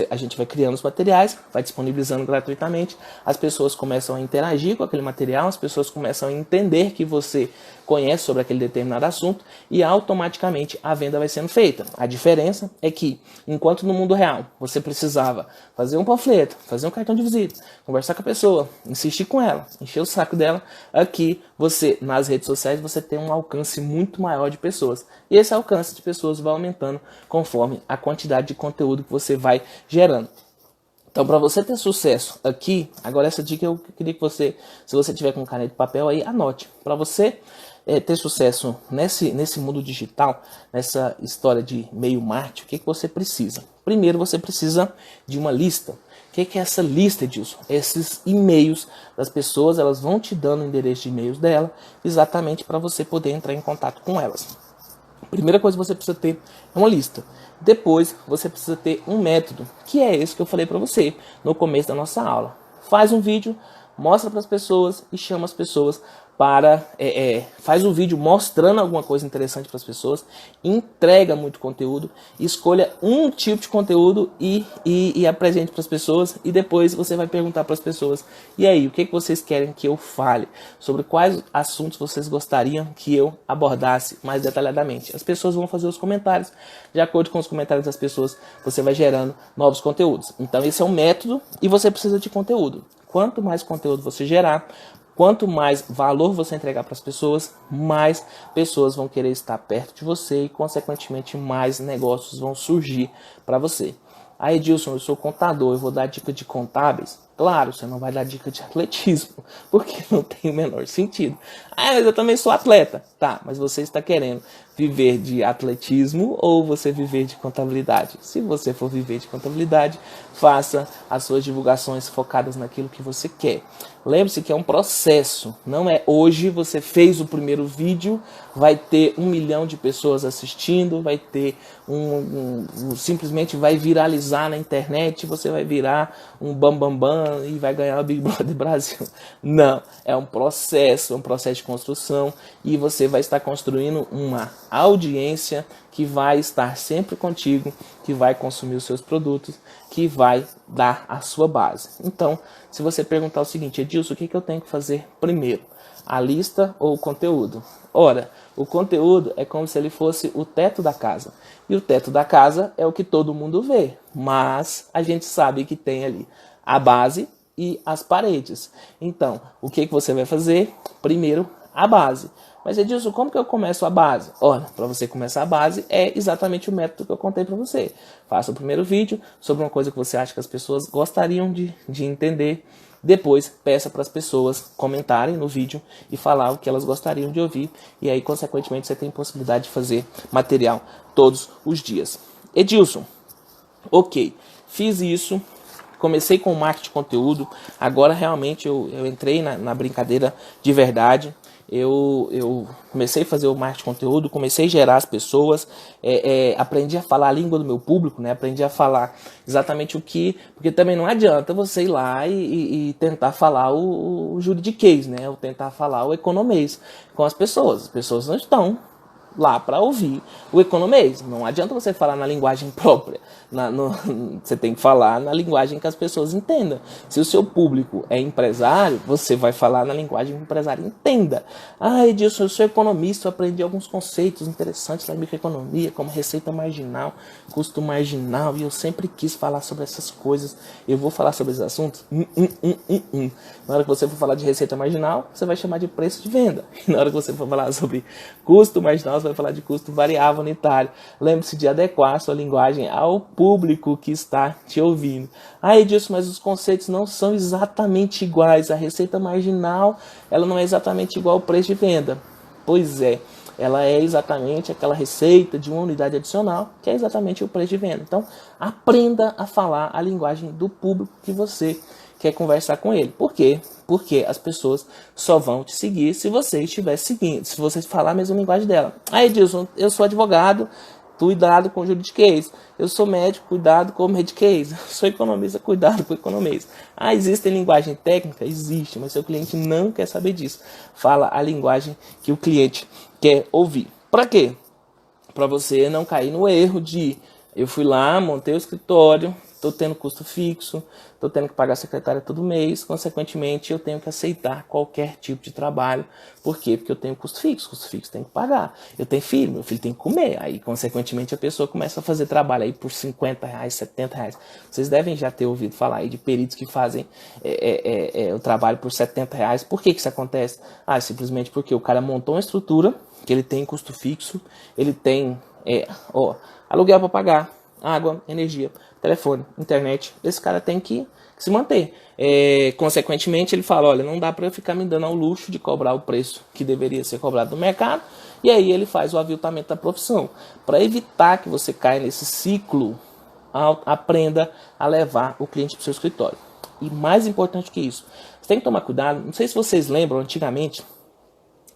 A gente vai criando os materiais, vai disponibilizando gratuitamente, as pessoas começam a interagir com aquele material, as pessoas começam a entender que você conhece sobre aquele determinado assunto e automaticamente a venda vai sendo feita. A diferença é que, enquanto no mundo real você precisava fazer um panfleto, fazer um cartão de visita, conversar com a pessoa, insistir com ela, encher o saco dela, aqui você, nas redes sociais, você tem um alcance muito maior de pessoas. E esse alcance de pessoas vai aumentando conforme a quantidade de conteúdo que você vai gerando. Então, para você ter sucesso aqui, agora essa dica eu queria que você, se você tiver com caneta e papel aí, anote. Para você ter sucesso nesse mundo digital, nessa história de e-mail marketing, o que você precisa? Primeiro, você precisa de uma lista. O que é essa lista, Edilson? Esses e-mails das pessoas, elas vão te dando o endereço de e-mails dela, exatamente para você poder entrar em contato com elas. A primeira coisa que você precisa ter é uma lista. Depois, você precisa ter um método, que é esse que eu falei para você no começo da nossa aula. Faz um vídeo, mostra para as pessoas e chama as pessoas para... faz um vídeo mostrando alguma coisa interessante para as pessoas, entrega muito conteúdo, escolha um tipo de conteúdo e apresente para as pessoas, e depois você vai perguntar para as pessoas: e aí, o que vocês querem que eu fale? Sobre quais assuntos vocês gostariam que eu abordasse mais detalhadamente? As pessoas vão fazer os comentários, de acordo com os comentários das pessoas, você vai gerando novos conteúdos. Então esse é um método e você precisa de conteúdo. Quanto mais conteúdo você gerar, quanto mais valor você entregar para as pessoas, mais pessoas vão querer estar perto de você e, consequentemente, mais negócios vão surgir para você. Aí, Edilson, eu sou contador, eu vou dar dica de contábeis? Claro, você não vai dar dica de atletismo, porque não tem o menor sentido. Ah, mas eu também sou atleta. Tá, mas você está querendo viver de atletismo ou você viver de contabilidade? Se você for viver de contabilidade, faça as suas divulgações focadas naquilo que você quer. Lembre-se que é um processo, não é hoje você fez o primeiro vídeo, vai ter 1 milhão de pessoas assistindo, vai ter simplesmente vai viralizar na internet, você vai virar um bambambam e vai ganhar o Big Brother Brasil. Não, é um processo de construção, e você vai estar construindo uma audiência que vai estar sempre contigo, que vai consumir os seus produtos, que vai dar a sua base. Então, se você perguntar o seguinte: Edilson, o que eu tenho que fazer primeiro? A lista ou o conteúdo? Ora, o conteúdo é como se ele fosse o teto da casa. E o teto da casa é o que todo mundo vê. Mas a gente sabe que tem ali a base e as paredes. Então, o que você vai fazer? Primeiro, a base. Mas, Edilson, como que eu começo a base? Olha, para você começar a base é exatamente o método que eu contei para você. Faça o primeiro vídeo sobre uma coisa que você acha que as pessoas gostariam de entender. Depois, peça para as pessoas comentarem no vídeo e falar o que elas gostariam de ouvir. E aí, consequentemente, você tem possibilidade de fazer material todos os dias. Edilson, ok, fiz isso. Comecei com marketing de conteúdo, agora realmente eu entrei na brincadeira de verdade. Eu comecei a fazer o marketing de conteúdo, comecei a gerar as pessoas, aprendi a falar a língua do meu público, né? Aprendi a falar exatamente o que... Porque também não adianta você ir lá e tentar falar o juridiquês, né? Ou tentar falar o economês com as pessoas não estão lá para ouvir o economês. Não adianta você falar na linguagem própria. Você tem que falar na linguagem que as pessoas entendam. Se o seu público é empresário, você vai falar na linguagem que o empresário entenda. Ah, Edilson, eu sou economista, eu aprendi alguns conceitos interessantes da microeconomia, como receita marginal, custo marginal, e eu sempre quis falar sobre essas coisas. Eu vou falar sobre esses assuntos? Na hora que você for falar de receita marginal, você vai chamar de preço de venda. E na hora que você for falar sobre custo marginal, você vai falar de custo variável unitário. Lembre-se de adequar a sua linguagem ao público que está te ouvindo. Ah, Edilson, mas os conceitos não são exatamente iguais. A receita marginal, ela não é exatamente igual ao preço de venda. Pois é, ela é exatamente aquela receita de uma unidade adicional, que é exatamente o preço de venda. Então, aprenda a falar a linguagem do público que você quer conversar com ele. Por quê? Porque as pessoas só vão te seguir se você estiver seguindo, se você falar a mesma linguagem dela. Ah, Edilson, eu sou advogado, cuidado com juridiquês. Eu sou médico, cuidado com mediquês. Eu sou economista, cuidado com economês. Ah, existe linguagem técnica? Existe, mas seu cliente não quer saber disso. Fala a linguagem que o cliente quer ouvir. Para quê? Para você não cair no erro de: eu fui lá, montei o escritório, estou tendo custo fixo, estou tendo que pagar a secretária todo mês, consequentemente eu tenho que aceitar qualquer tipo de trabalho. Por quê? Porque eu tenho custo fixo tem que pagar. Eu tenho filho, meu filho tem que comer. Aí, consequentemente, a pessoa começa a fazer trabalho aí por R$50, R$70. Vocês devem já ter ouvido falar aí de peritos que fazem o trabalho por R$70. Por que isso acontece? Ah, simplesmente porque o cara montou uma estrutura que ele tem custo fixo, ele tem aluguel para pagar, água, energia, telefone, internet. Esse cara tem que se manter. Consequentemente, ele fala, olha, não dá para eu ficar me dando ao luxo de cobrar o preço que deveria ser cobrado no mercado. E aí ele faz o aviltamento da profissão. Para evitar que você caia nesse ciclo, aprenda a levar o cliente para o seu escritório. E mais importante que isso, você tem que tomar cuidado. Não sei se vocês lembram, antigamente,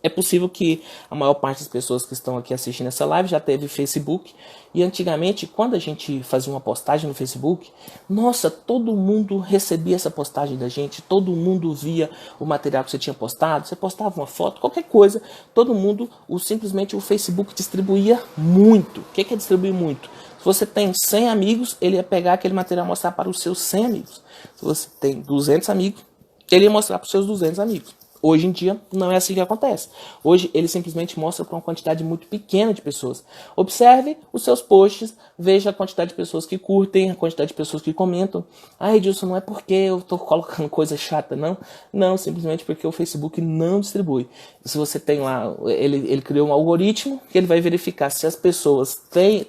é possível que a maior parte das pessoas que estão aqui assistindo essa live já teve Facebook. E antigamente, quando a gente fazia uma postagem no Facebook, nossa, todo mundo recebia essa postagem da gente, todo mundo via o material que você tinha postado, você postava uma foto, qualquer coisa, todo mundo, simplesmente o Facebook distribuía muito. O que é distribuir muito? Se você tem 100 amigos, ele ia pegar aquele material e mostrar para os seus 100 amigos. Se você tem 200 amigos, ele ia mostrar para os seus 200 amigos. Hoje em dia não é assim que acontece. Hoje ele simplesmente mostra para uma quantidade muito pequena de pessoas. Observe os seus posts, veja a quantidade de pessoas que curtem, a quantidade de pessoas que comentam. Ah, Edilson, não é porque eu estou colocando coisa chata, não. Não, simplesmente porque o Facebook não distribui. Se você tem lá, ele criou um algoritmo que ele vai verificar se as pessoas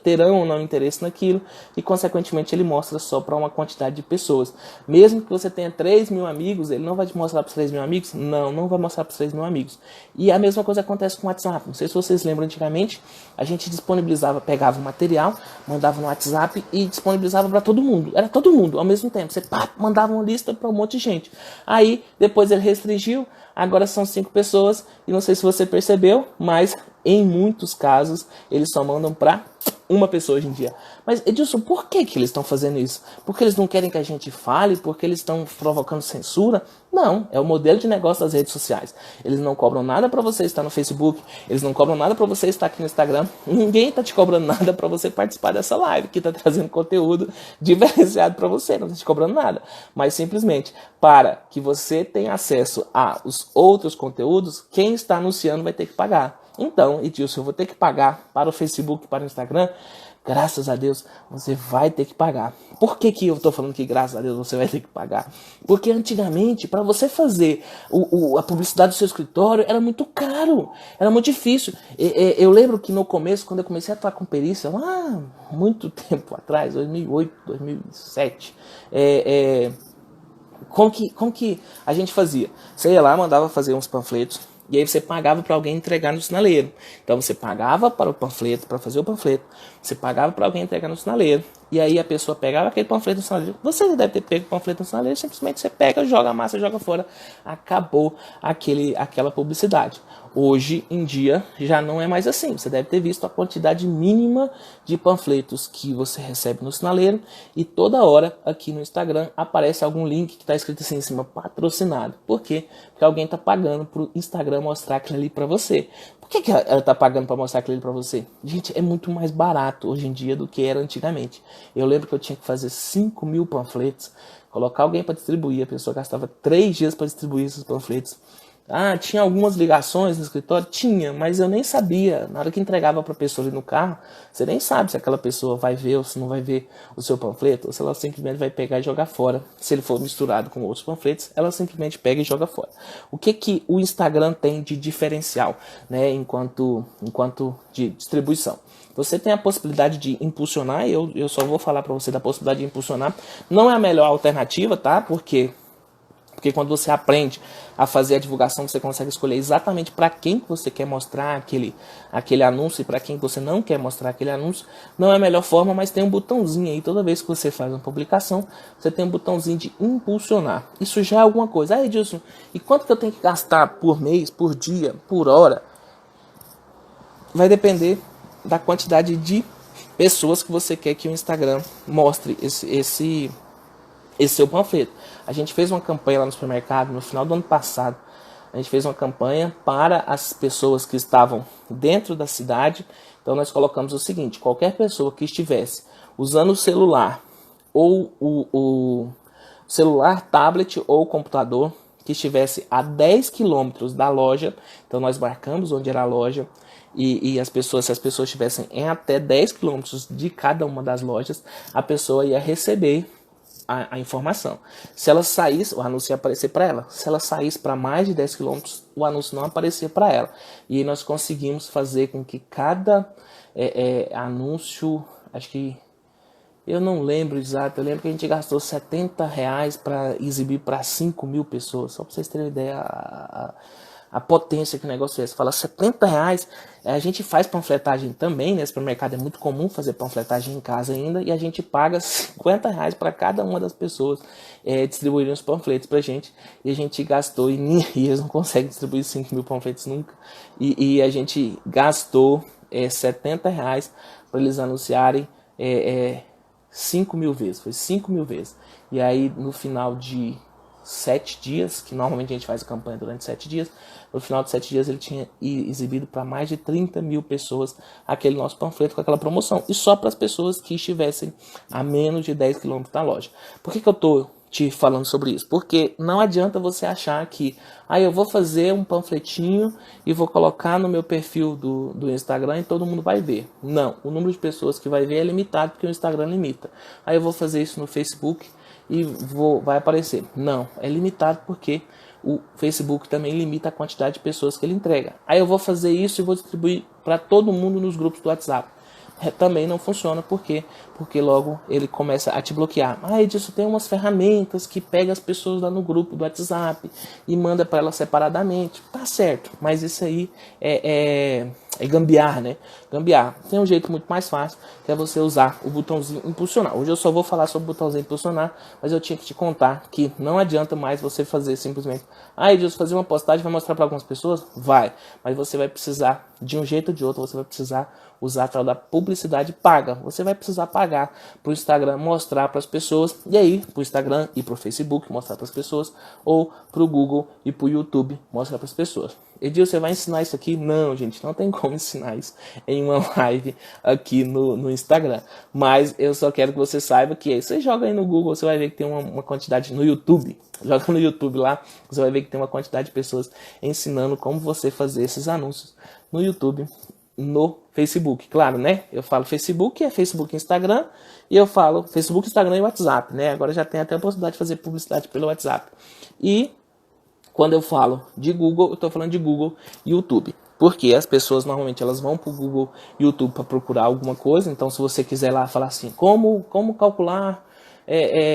terão ou não interesse naquilo e consequentemente ele mostra só para uma quantidade de pessoas. Mesmo que você tenha 3 mil amigos, ele não vai te mostrar para os 3 mil amigos? Não vai mostrar para os 3 mil amigos. E a mesma coisa acontece com o WhatsApp. Não sei se vocês lembram, antigamente a gente disponibilizava, pegava o material, mandava no WhatsApp e disponibilizava para todo mundo. Era todo mundo ao mesmo tempo. Você mandava uma lista para um monte de gente. Aí depois ele restringiu, agora são 5 pessoas e não sei se você percebeu, mas em muitos casos eles só mandam para uma pessoa hoje em dia. Mas, Edilson, por que eles estão fazendo isso? Porque eles não querem que a gente fale? Porque eles estão provocando censura? Não, é o modelo de negócio das redes sociais. Eles não cobram nada para você estar no Facebook, eles não cobram nada para você estar aqui no Instagram, ninguém está te cobrando nada para você participar dessa live, que está trazendo conteúdo diferenciado para você, não está te cobrando nada. Mas simplesmente, para que você tenha acesso aos outros conteúdos, quem está anunciando vai ter que pagar. Então, Edilson, eu vou ter que pagar para o Facebook, para o Instagram? Graças a Deus, você vai ter que pagar. Por que eu estou falando que graças a Deus você vai ter que pagar? Porque antigamente, para você fazer a publicidade do seu escritório, era muito caro, era muito difícil. Eu lembro que no começo, quando eu comecei a atuar com perícia, lá muito tempo atrás, 2008, 2007, como que a gente fazia? Você ia lá, mandava fazer uns panfletos, e aí você pagava para alguém entregar no sinaleiro. Então você pagava para o panfleto, para fazer o panfleto. Você pagava para alguém entregar no sinaleiro. E aí a pessoa pegava aquele panfleto no sinaleiro. Você já deve ter pego o panfleto no sinaleiro. Simplesmente você pega, joga a massa, joga fora. Acabou aquela publicidade. Hoje em dia já não é mais assim. Você deve ter visto a quantidade mínima de panfletos que você recebe no sinaleiro. E toda hora aqui no Instagram aparece algum link que está escrito assim em cima, patrocinado. Por quê? Porque alguém está pagando para o Instagram mostrar aquilo ali para você. Por que ela está pagando para mostrar aquilo ali para você? Gente, é muito mais barato hoje em dia do que era antigamente. Eu lembro que eu tinha que fazer 5 mil panfletos, colocar alguém para distribuir, a pessoa gastava 3 dias para distribuir esses panfletos. Tinha algumas ligações no escritório? Tinha, mas eu nem sabia. Na hora que entregava para a pessoa ali no carro, você nem sabe se aquela pessoa vai ver ou se não vai ver o seu panfleto, ou se ela simplesmente vai pegar e jogar fora. Se ele for misturado com outros panfletos, ela simplesmente pega e joga fora. O que o Instagram tem de diferencial, né, enquanto de distribuição? Você tem a possibilidade de impulsionar, eu só vou falar para você da possibilidade de impulsionar. Não é a melhor alternativa, tá? Porque quando você aprende a fazer a divulgação, você consegue escolher exatamente para quem você quer mostrar aquele anúncio e para quem você não quer mostrar aquele anúncio. Não é a melhor forma, mas tem um botãozinho aí. Toda vez que você faz uma publicação, você tem um botãozinho de impulsionar. Isso já é alguma coisa. Edilson, e quanto que eu tenho que gastar por mês, por dia, por hora? Vai depender da quantidade de pessoas que você quer que o Instagram mostre esse seu panfleto. A gente fez uma campanha lá no supermercado no final do ano passado. A gente fez uma campanha para as pessoas que estavam dentro da cidade. Então nós colocamos o seguinte: qualquer pessoa que estivesse usando o celular ou o celular, tablet ou computador, que estivesse a 10 quilômetros da loja, então nós marcamos onde era a loja, e se as pessoas estivessem em até 10 quilômetros de cada uma das lojas, a pessoa ia receber a informação. Se ela saísse, o anúncio ia aparecer para ela. Se ela saísse para mais de 10 quilômetros, o anúncio não aparecia para ela. E aí nós conseguimos fazer com que cada anúncio, acho que Eu não lembro exato, eu lembro que a gente gastou R$ 70 para exibir para 5.000 pessoas, só para vocês terem uma ideia a potência que o negócio é. Você fala R$ 70, a gente faz panfletagem também, né? Esse mercado é muito comum fazer panfletagem em casa ainda, e a gente paga R$ 50 para cada uma das pessoas distribuírem os panfletos pra gente, e a gente gastou, e eles não conseguem distribuir 5.000 panfletos nunca, e a gente gastou R$ 70 para eles anunciarem 5.000 vezes, foi 5.000 vezes. E aí no final de 7 dias, que normalmente a gente faz a campanha durante 7 dias, no final de 7 dias ele tinha exibido para mais de 30.000 pessoas aquele nosso panfleto com aquela promoção, e só para as pessoas que estivessem a menos de 10 quilômetros da loja. Por que eu estou te falando sobre isso? Porque não adianta você achar que eu vou fazer um panfletinho e vou colocar no meu perfil do Instagram e todo mundo vai ver. Não, o número de pessoas que vai ver é limitado, porque o Instagram limita. Aí eu vou fazer isso no Facebook e vai aparecer. Não, é limitado porque o Facebook também limita a quantidade de pessoas que ele entrega. Aí eu vou fazer isso e vou distribuir para todo mundo nos grupos do WhatsApp. Também não funciona, por quê? Porque logo ele começa a te bloquear. Edilson, tem umas ferramentas que pega as pessoas lá no grupo do WhatsApp e manda para elas separadamente. Tá certo, mas isso aí é gambiarra, né? Gambiarra. Tem um jeito muito mais fácil, que é você usar o botãozinho impulsionar. Hoje eu só vou falar sobre o botãozinho impulsionar, mas eu tinha que te contar que não adianta mais você fazer simplesmente Edilson, fazer uma postagem vai mostrar para algumas pessoas? Vai, mas você vai precisar, de um jeito ou de outro, você vai precisar usar a tal da publicidade paga. Você vai precisar pagar para o Instagram mostrar para as pessoas, e aí para o Instagram e para o Facebook mostrar para as pessoas, ou para o Google e para o YouTube mostrar para as pessoas. Edilson, você vai ensinar isso aqui? Não, gente, não tem como ensinar isso em uma live aqui no Instagram. Mas eu só quero que você saiba que você joga aí no Google, você vai ver que tem uma quantidade no YouTube. Joga no YouTube lá, você vai ver que tem uma quantidade de pessoas ensinando como você fazer esses anúncios no YouTube, no Facebook, claro, né? Eu falo Facebook, Facebook e Instagram, e eu falo Facebook, Instagram e WhatsApp, né? Agora já tem até a possibilidade de fazer publicidade pelo WhatsApp. E quando eu falo de Google, eu estou falando de Google e YouTube. Porque as pessoas normalmente elas vão para o Google e YouTube para procurar alguma coisa. Então, se você quiser lá falar assim, como calcular,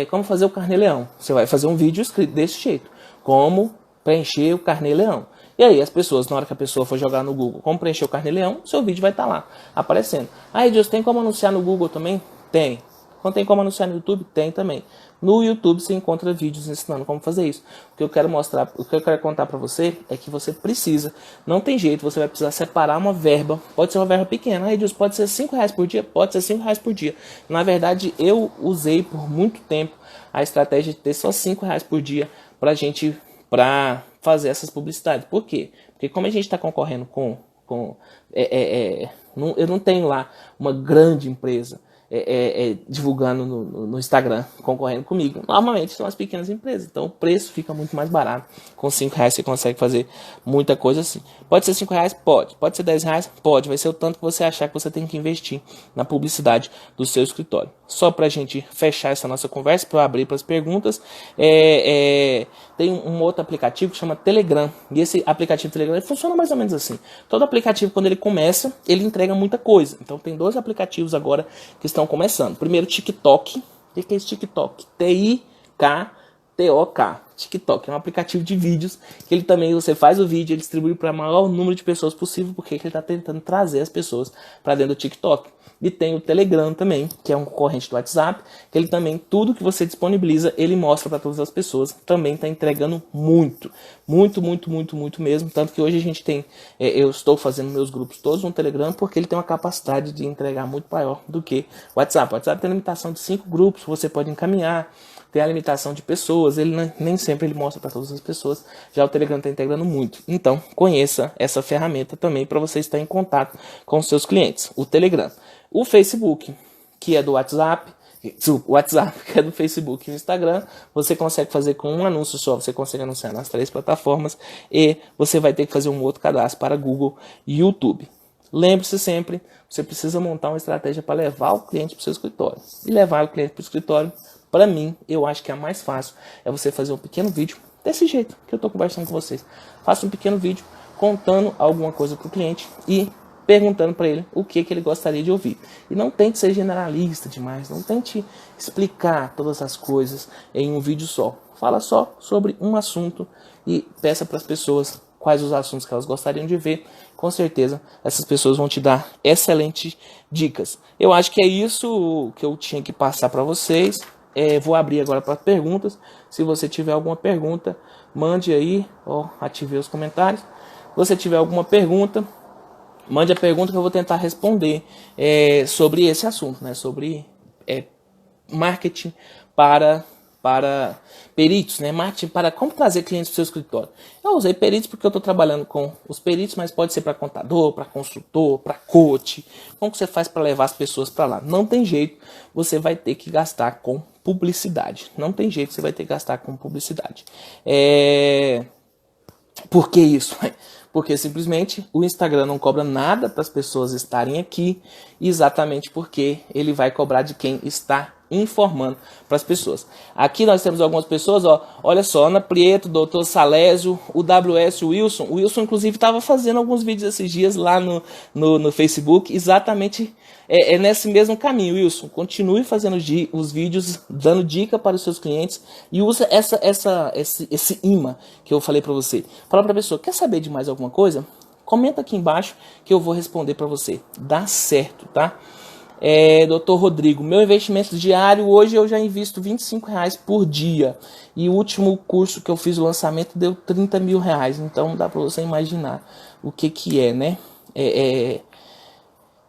como fazer o carnê-leão, você vai fazer um vídeo escrito desse jeito, como preencher o carnê-leão. E aí as pessoas, na hora que a pessoa for jogar no Google como preencher o carnê-leão, seu vídeo vai estar lá, aparecendo. Edilson, tem como anunciar no Google também? Tem. Quando tem como anunciar no YouTube? Tem também. No YouTube você encontra vídeos ensinando como fazer isso. O que eu quero mostrar, o que eu quero contar para você é que você precisa, não tem jeito, você vai precisar separar uma verba, pode ser uma verba pequena, Edilson, pode ser R$5 por dia? Pode ser R$5 por dia. Na verdade, eu usei por muito tempo a estratégia de ter só R$5 por dia para fazer essas publicidades. Por quê? Porque como a gente está concorrendo eu não tenho lá uma grande empresa divulgando no Instagram, concorrendo comigo. Normalmente são as pequenas empresas, então o preço fica muito mais barato. Com R$5 você consegue fazer muita coisa assim. Pode ser R$5? Pode. Pode ser R$10? Pode. Vai ser o tanto que você achar que você tem que investir na publicidade do seu escritório. Só para a gente fechar essa nossa conversa, para eu abrir para as perguntas, tem um outro aplicativo que chama Telegram. E esse aplicativo Telegram ele funciona mais ou menos assim. Todo aplicativo, quando ele começa, ele entrega muita coisa. Então tem 2 aplicativos agora que estão começando. Primeiro, TikTok. O que é esse TikTok? TikTok. TikTok é um aplicativo de vídeos que ele também, você faz o vídeo, ele distribui para o maior número de pessoas possível, porque ele está tentando trazer as pessoas para dentro do TikTok. E tem o Telegram também, que é um concorrente do WhatsApp, que ele também, tudo que você disponibiliza, ele mostra para todas as pessoas. Também está entregando muito mesmo. Tanto que hoje a gente tem, eu estou fazendo meus grupos todos no Telegram, porque ele tem uma capacidade de entregar muito maior do que o WhatsApp. O WhatsApp tem limitação de 5 grupos, você pode encaminhar, tem a limitação de pessoas, ele nem sempre ele mostra para todas as pessoas. Já o Telegram está integrando muito. Então, conheça essa ferramenta também para você estar em contato com os seus clientes. O Telegram. O Facebook, que é do WhatsApp, que é do Facebook e do Instagram, você consegue fazer com um anúncio só, você consegue anunciar nas 3 plataformas e você vai ter que fazer um outro cadastro para Google e YouTube. Lembre-se sempre, você precisa montar uma estratégia para levar o cliente para o seu escritório. E levar o cliente para o escritório, para mim, eu acho que a mais fácil é você fazer um pequeno vídeo, desse jeito que eu estou conversando com vocês. Faça um pequeno vídeo contando alguma coisa para o cliente e perguntando para ele o que ele gostaria de ouvir. E não tente ser generalista demais, não tente explicar todas as coisas em um vídeo só. Fala só sobre um assunto e peça para as pessoas quais os assuntos que elas gostariam de ver. Com certeza essas pessoas vão te dar excelentes dicas. Eu acho que é isso que eu tinha que passar para vocês. Vou abrir agora para perguntas. Se você tiver alguma pergunta, mande aí, ativei os comentários. Se você tiver alguma pergunta, mande a pergunta que eu vou tentar responder sobre esse assunto, né? Sobre marketing para peritos, né? Marketing para como trazer clientes para o seu escritório. Eu usei peritos porque eu estou trabalhando com os peritos, mas pode ser para contador, para consultor, para coach. Como que você faz para levar as pessoas para lá? Não tem jeito, você vai ter que gastar com publicidade. Não tem jeito, você vai ter que gastar com publicidade. Por que isso? Porque simplesmente o Instagram não cobra nada para as pessoas estarem aqui, exatamente porque ele vai cobrar de quem está informando para as pessoas. Aqui nós temos algumas pessoas, olha só, Ana Prieto, Dr. Salésio, o WS Wilson. O Wilson, inclusive, estava fazendo alguns vídeos esses dias lá no Facebook, exatamente nesse mesmo caminho. Wilson, continue fazendo os vídeos, dando dica para os seus clientes e usa esse imã que eu falei para você. Fala para a pessoa, quer saber de mais alguma coisa? Comenta aqui embaixo que eu vou responder para você. Dá certo, tá? Dr. Rodrigo, meu investimento diário, hoje eu já invisto R$25 por dia. E o último curso que eu fiz, o lançamento, deu R$30 mil. Então dá para você imaginar o que é, né?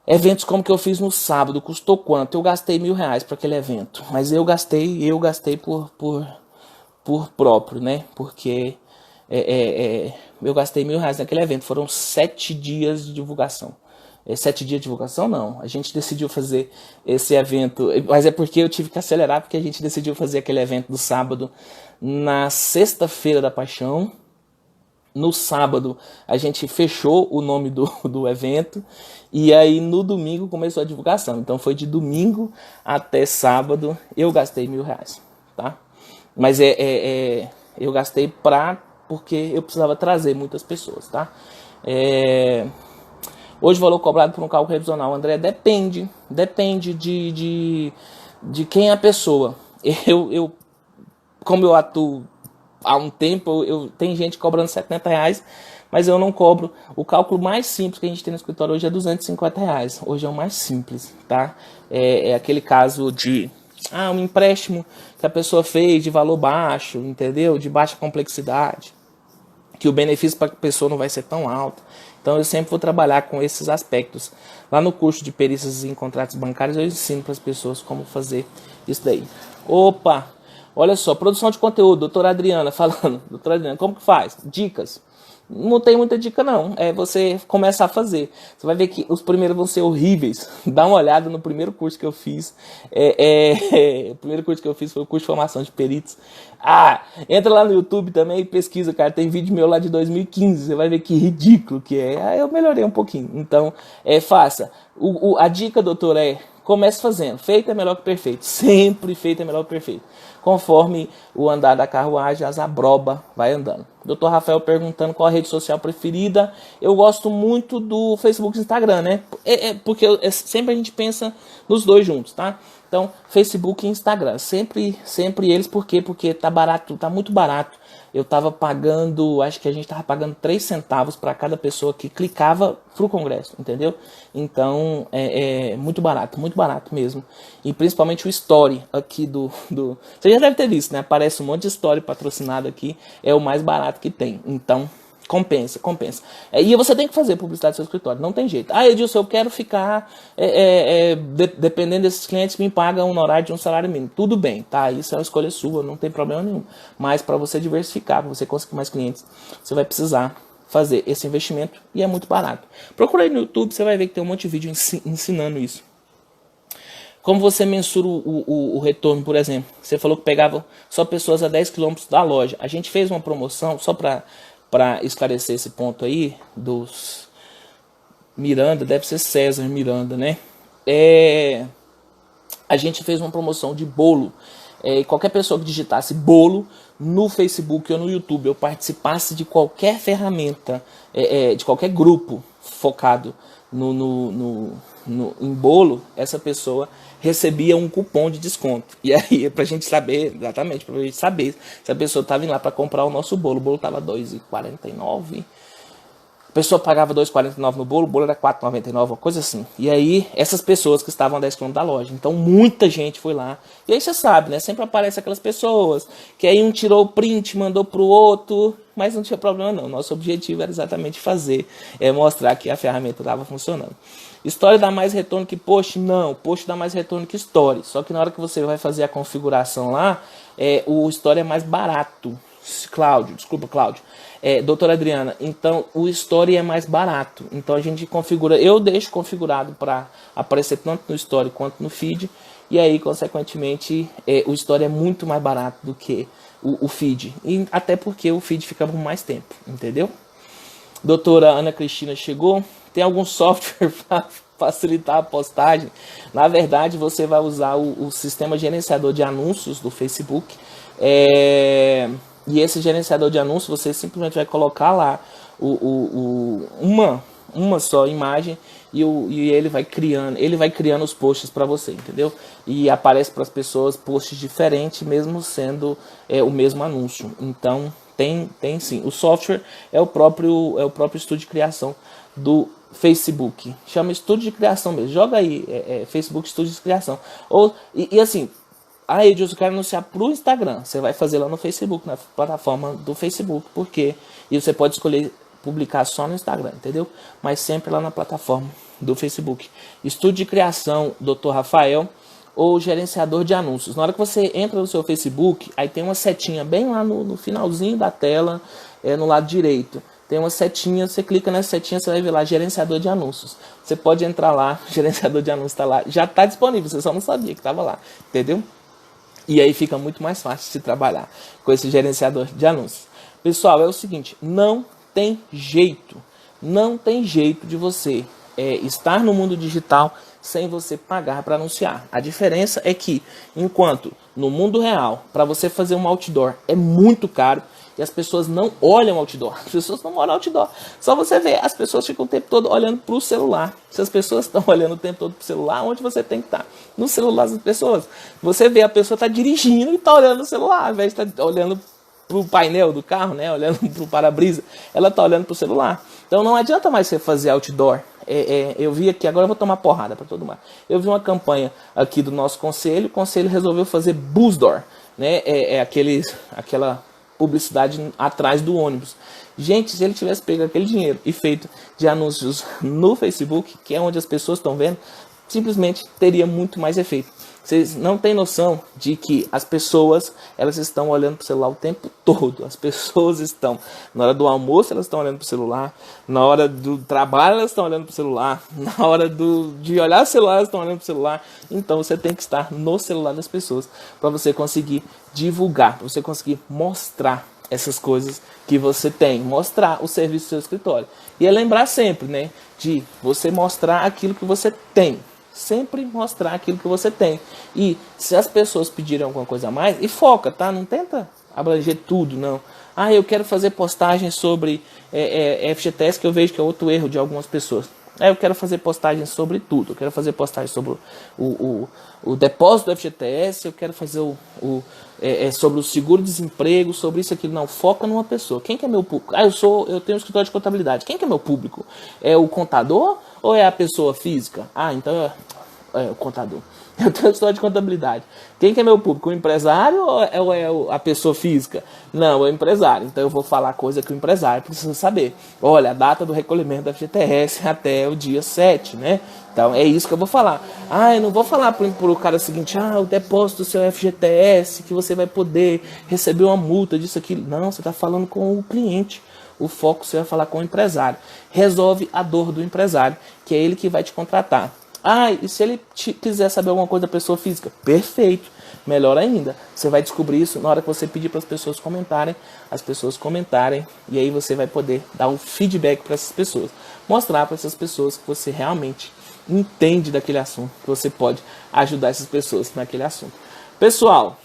Eventos como que eu fiz no sábado, custou quanto? Eu gastei R$1.000 para aquele evento. Mas eu gastei por próprio, né? Porque eu gastei R$1.000 naquele evento. Foram 7 dias de divulgação. 7 dias de divulgação, não. A gente decidiu fazer esse evento, mas é porque eu tive que acelerar, porque a gente decidiu fazer aquele evento do sábado na sexta-feira da Paixão. No sábado a gente fechou o nome do evento e aí no domingo começou a divulgação. Então foi de domingo até sábado, eu gastei R$1.000, tá? Mas eu gastei porque eu precisava trazer muitas pessoas, tá? Hoje o valor cobrado por um cálculo revisional, André, depende de quem é a pessoa. Como eu atuo há um tempo, tem gente cobrando R$70, mas eu não cobro. O cálculo mais simples que a gente tem no escritório hoje é R$250. Hoje é o mais simples, tá? É aquele caso de um empréstimo que a pessoa fez de valor baixo, entendeu? De baixa complexidade, que o benefício para a pessoa não vai ser tão alto. Então eu sempre vou trabalhar com esses aspectos. Lá no curso de perícias em contratos bancários eu ensino para as pessoas como fazer isso daí. Opa! Olha só, produção de conteúdo, doutora Adriana falando. Doutora Adriana, como que faz? Dicas. Não tem muita dica não, você começa a fazer. Você vai ver que os primeiros vão ser horríveis. Dá uma olhada no primeiro curso que eu fiz. O primeiro curso que eu fiz foi o curso de formação de peritos. Entra lá no YouTube também e pesquisa, cara. Tem vídeo meu lá de 2015. Você vai ver que ridículo que é. Aí eu melhorei um pouquinho. Então, faça. A dica, doutor, comece fazendo. Feito é melhor que perfeito. Sempre feito é melhor que perfeito. Conforme o andar da carruagem, as abroba vai andando. Dr. Rafael perguntando qual a rede social preferida. Eu gosto muito do Facebook e Instagram, né? Porque sempre a gente pensa nos dois juntos, tá? Então, Facebook e Instagram. Sempre eles. Por quê? Porque tá barato, tá muito barato. Eu tava pagando, acho que a gente tava pagando 3 centavos para cada pessoa que clicava pro congresso, entendeu? Então, muito barato mesmo. E principalmente o story aqui Você já deve ter visto, né? Aparece um monte de story patrocinado aqui, é o mais barato que tem. Então, compensa. E você tem que fazer publicidade no seu escritório, não tem jeito. Edilson, eu quero ficar, dependendo desses clientes, me pagam um horário de um salário mínimo. Tudo bem, tá? Isso é uma escolha sua, não tem problema nenhum. Mas para você diversificar, para você conseguir mais clientes, você vai precisar fazer esse investimento e é muito barato. Procura aí no YouTube, você vai ver que tem um monte de vídeo ensinando isso. Como você mensura o retorno, por exemplo? Você falou que pegava só pessoas a 10 km da loja. A gente fez uma promoção, só para esclarecer esse ponto aí, dos Miranda, deve ser César Miranda, né? A gente fez uma promoção de bolo. Qualquer pessoa que digitasse bolo no Facebook ou no YouTube, ou participasse de qualquer ferramenta, de qualquer grupo focado em bolo, essa pessoa recebia um cupom de desconto. E aí, pra gente saber, exatamente, pra gente saber se a pessoa estava indo lá para comprar o nosso bolo. O bolo tava R$2,49. A pessoa pagava R$2,49 no bolo, o bolo era R$4,99, uma coisa assim. E aí, essas pessoas que estavam a 10 km da loja. Então, muita gente foi lá. E aí, você sabe, né? Sempre aparece aquelas pessoas que aí um tirou o print, mandou pro outro, mas não tinha problema não. Nosso objetivo era exatamente fazer, mostrar que a ferramenta estava funcionando. Story dá mais retorno que post? Não, post dá mais retorno que story. Só que na hora que você vai fazer a configuração lá, o story é mais barato. Desculpa, Cláudio. Doutora Adriana, então o story é mais barato. Então a gente configura, eu deixo configurado para aparecer tanto no story quanto no feed. E aí, consequentemente, o story é muito mais barato do que o feed. E até porque o feed fica por mais tempo, entendeu? Doutora Ana Cristina chegou. Tem algum software para facilitar a postagem? Na verdade, você vai usar o sistema gerenciador de anúncios do Facebook. E esse gerenciador de anúncios, você simplesmente vai colocar lá uma só imagem e ele vai criando os posts para você, entendeu? E aparece para as pessoas posts diferentes, mesmo sendo o mesmo anúncio. Então, tem sim. O software é o próprio estúdio de criação do Facebook. Chama estúdio de criação mesmo. Joga aí, Facebook estúdio de criação. E assim, Edilson, eu quero anunciar pro Instagram. Você vai fazer lá no Facebook, na plataforma do Facebook. Por quê? E você pode escolher publicar só no Instagram, entendeu? Mas sempre lá na plataforma do Facebook. Estúdio de criação, Dr. Rafael, ou gerenciador de anúncios. Na hora que você entra no seu Facebook, aí tem uma setinha bem lá no finalzinho da tela, no lado direito. Tem uma setinha, você clica nessa setinha, você vai ver lá, gerenciador de anúncios. Você pode entrar lá, gerenciador de anúncios está lá. Já está disponível, você só não sabia que estava lá, entendeu? E aí fica muito mais fácil de trabalhar com esse gerenciador de anúncios. Pessoal, é o seguinte, não tem jeito de você estar no mundo digital sem você pagar para anunciar. A diferença é que, enquanto no mundo real, para você fazer um outdoor é muito caro, e as pessoas não olham outdoor. As pessoas não olham outdoor. Só você vê, as pessoas ficam o tempo todo olhando para o celular. Se as pessoas estão olhando o tempo todo para o celular, onde você tem que estar? No celular das pessoas. Você vê, a pessoa está dirigindo e está olhando no celular, ao invés de estar olhando para o painel do carro, né? Olhando para o para-brisa, ela está olhando para o celular. Então não adianta mais você fazer outdoor. Eu vi aqui, agora eu vou tomar porrada para todo mundo. Eu vi uma campanha aqui do nosso conselho, o conselho resolveu fazer busdoor, né? Aquela publicidade atrás do ônibus. Gente, se ele tivesse pego aquele dinheiro e feito de anúncios no Facebook, que é onde as pessoas estão vendo, simplesmente teria muito mais efeito. Vocês não têm noção de que as pessoas, elas estão olhando para o celular o tempo todo. As pessoas estão, na hora do almoço, elas estão olhando para o celular. Na hora do trabalho, elas estão olhando para o celular. Na hora de olhar o celular, elas estão olhando para o celular. Então, você tem que estar no celular das pessoas para você conseguir divulgar, para você conseguir mostrar essas coisas que você tem. Mostrar o serviço do seu escritório. E é lembrar sempre, né, de você mostrar aquilo que você tem. Sempre mostrar aquilo que você tem. E se as pessoas pedirem alguma coisa a mais, e foca, tá? Não tenta abranger tudo, não. Eu quero fazer postagem sobre FGTS, que eu vejo que é outro erro de algumas pessoas. Eu quero fazer postagem sobre tudo. Eu quero fazer postagem sobre o depósito do FGTS, eu quero fazer sobre o seguro-desemprego, sobre isso aqui. Não, foca numa pessoa. Quem que é meu público? Eu tenho um escritório de contabilidade. Quem que é meu público? É o contador ou é a pessoa física? Então é o contador. Eu tenho um escritório de contabilidade. Quem que é meu público? O empresário ou é a pessoa física? Não, é o empresário. Então eu vou falar coisa que o empresário precisa saber. Olha, a data do recolhimento da FGTS até o dia 7, né? Então é isso que eu vou falar. Eu não vou falar pro cara o seguinte, o depósito do seu FGTS, que você vai poder receber uma multa disso, aquilo. Não, você está falando com o cliente. O foco você vai falar com o empresário. Resolve a dor do empresário, que é ele que vai te contratar. E se ele quiser saber alguma coisa da pessoa física? Perfeito. Melhor ainda. Você vai descobrir isso na hora que você pedir para as pessoas comentarem, e aí você vai poder dar um feedback para essas pessoas. Mostrar para essas pessoas que você realmente entende daquele assunto, que você pode ajudar essas pessoas naquele assunto. Pessoal,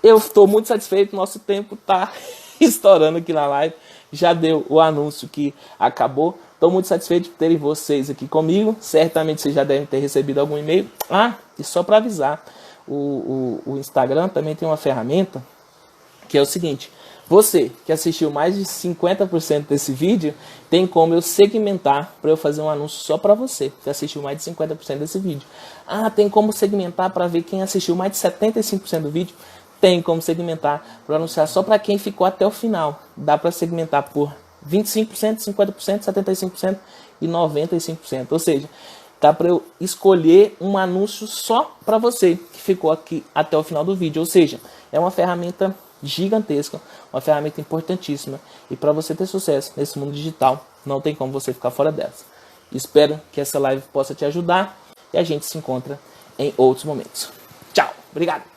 eu estou muito satisfeito, nosso tempo está estourando aqui na live. Já deu o anúncio que acabou, Estou muito satisfeito de terem vocês aqui comigo. Certamente vocês já devem ter recebido algum e-mail. E só para avisar, o Instagram também tem uma ferramenta que é o seguinte: você que assistiu mais de 50% desse vídeo, tem como eu segmentar para eu fazer um anúncio só para você que assistiu mais de 50% desse vídeo. Tem como segmentar para ver quem assistiu mais de 75% do vídeo? Tem como segmentar para anunciar só para quem ficou até o final. Dá para segmentar por 25%, 50%, 75% e 95%. Ou seja, dá para eu escolher um anúncio só para você que ficou aqui até o final do vídeo. Ou seja, é uma ferramenta gigantesca, uma ferramenta importantíssima. E para você ter sucesso nesse mundo digital, não tem como você ficar fora dessa. Espero que essa live possa te ajudar e a gente se encontra em outros momentos. Tchau, obrigado!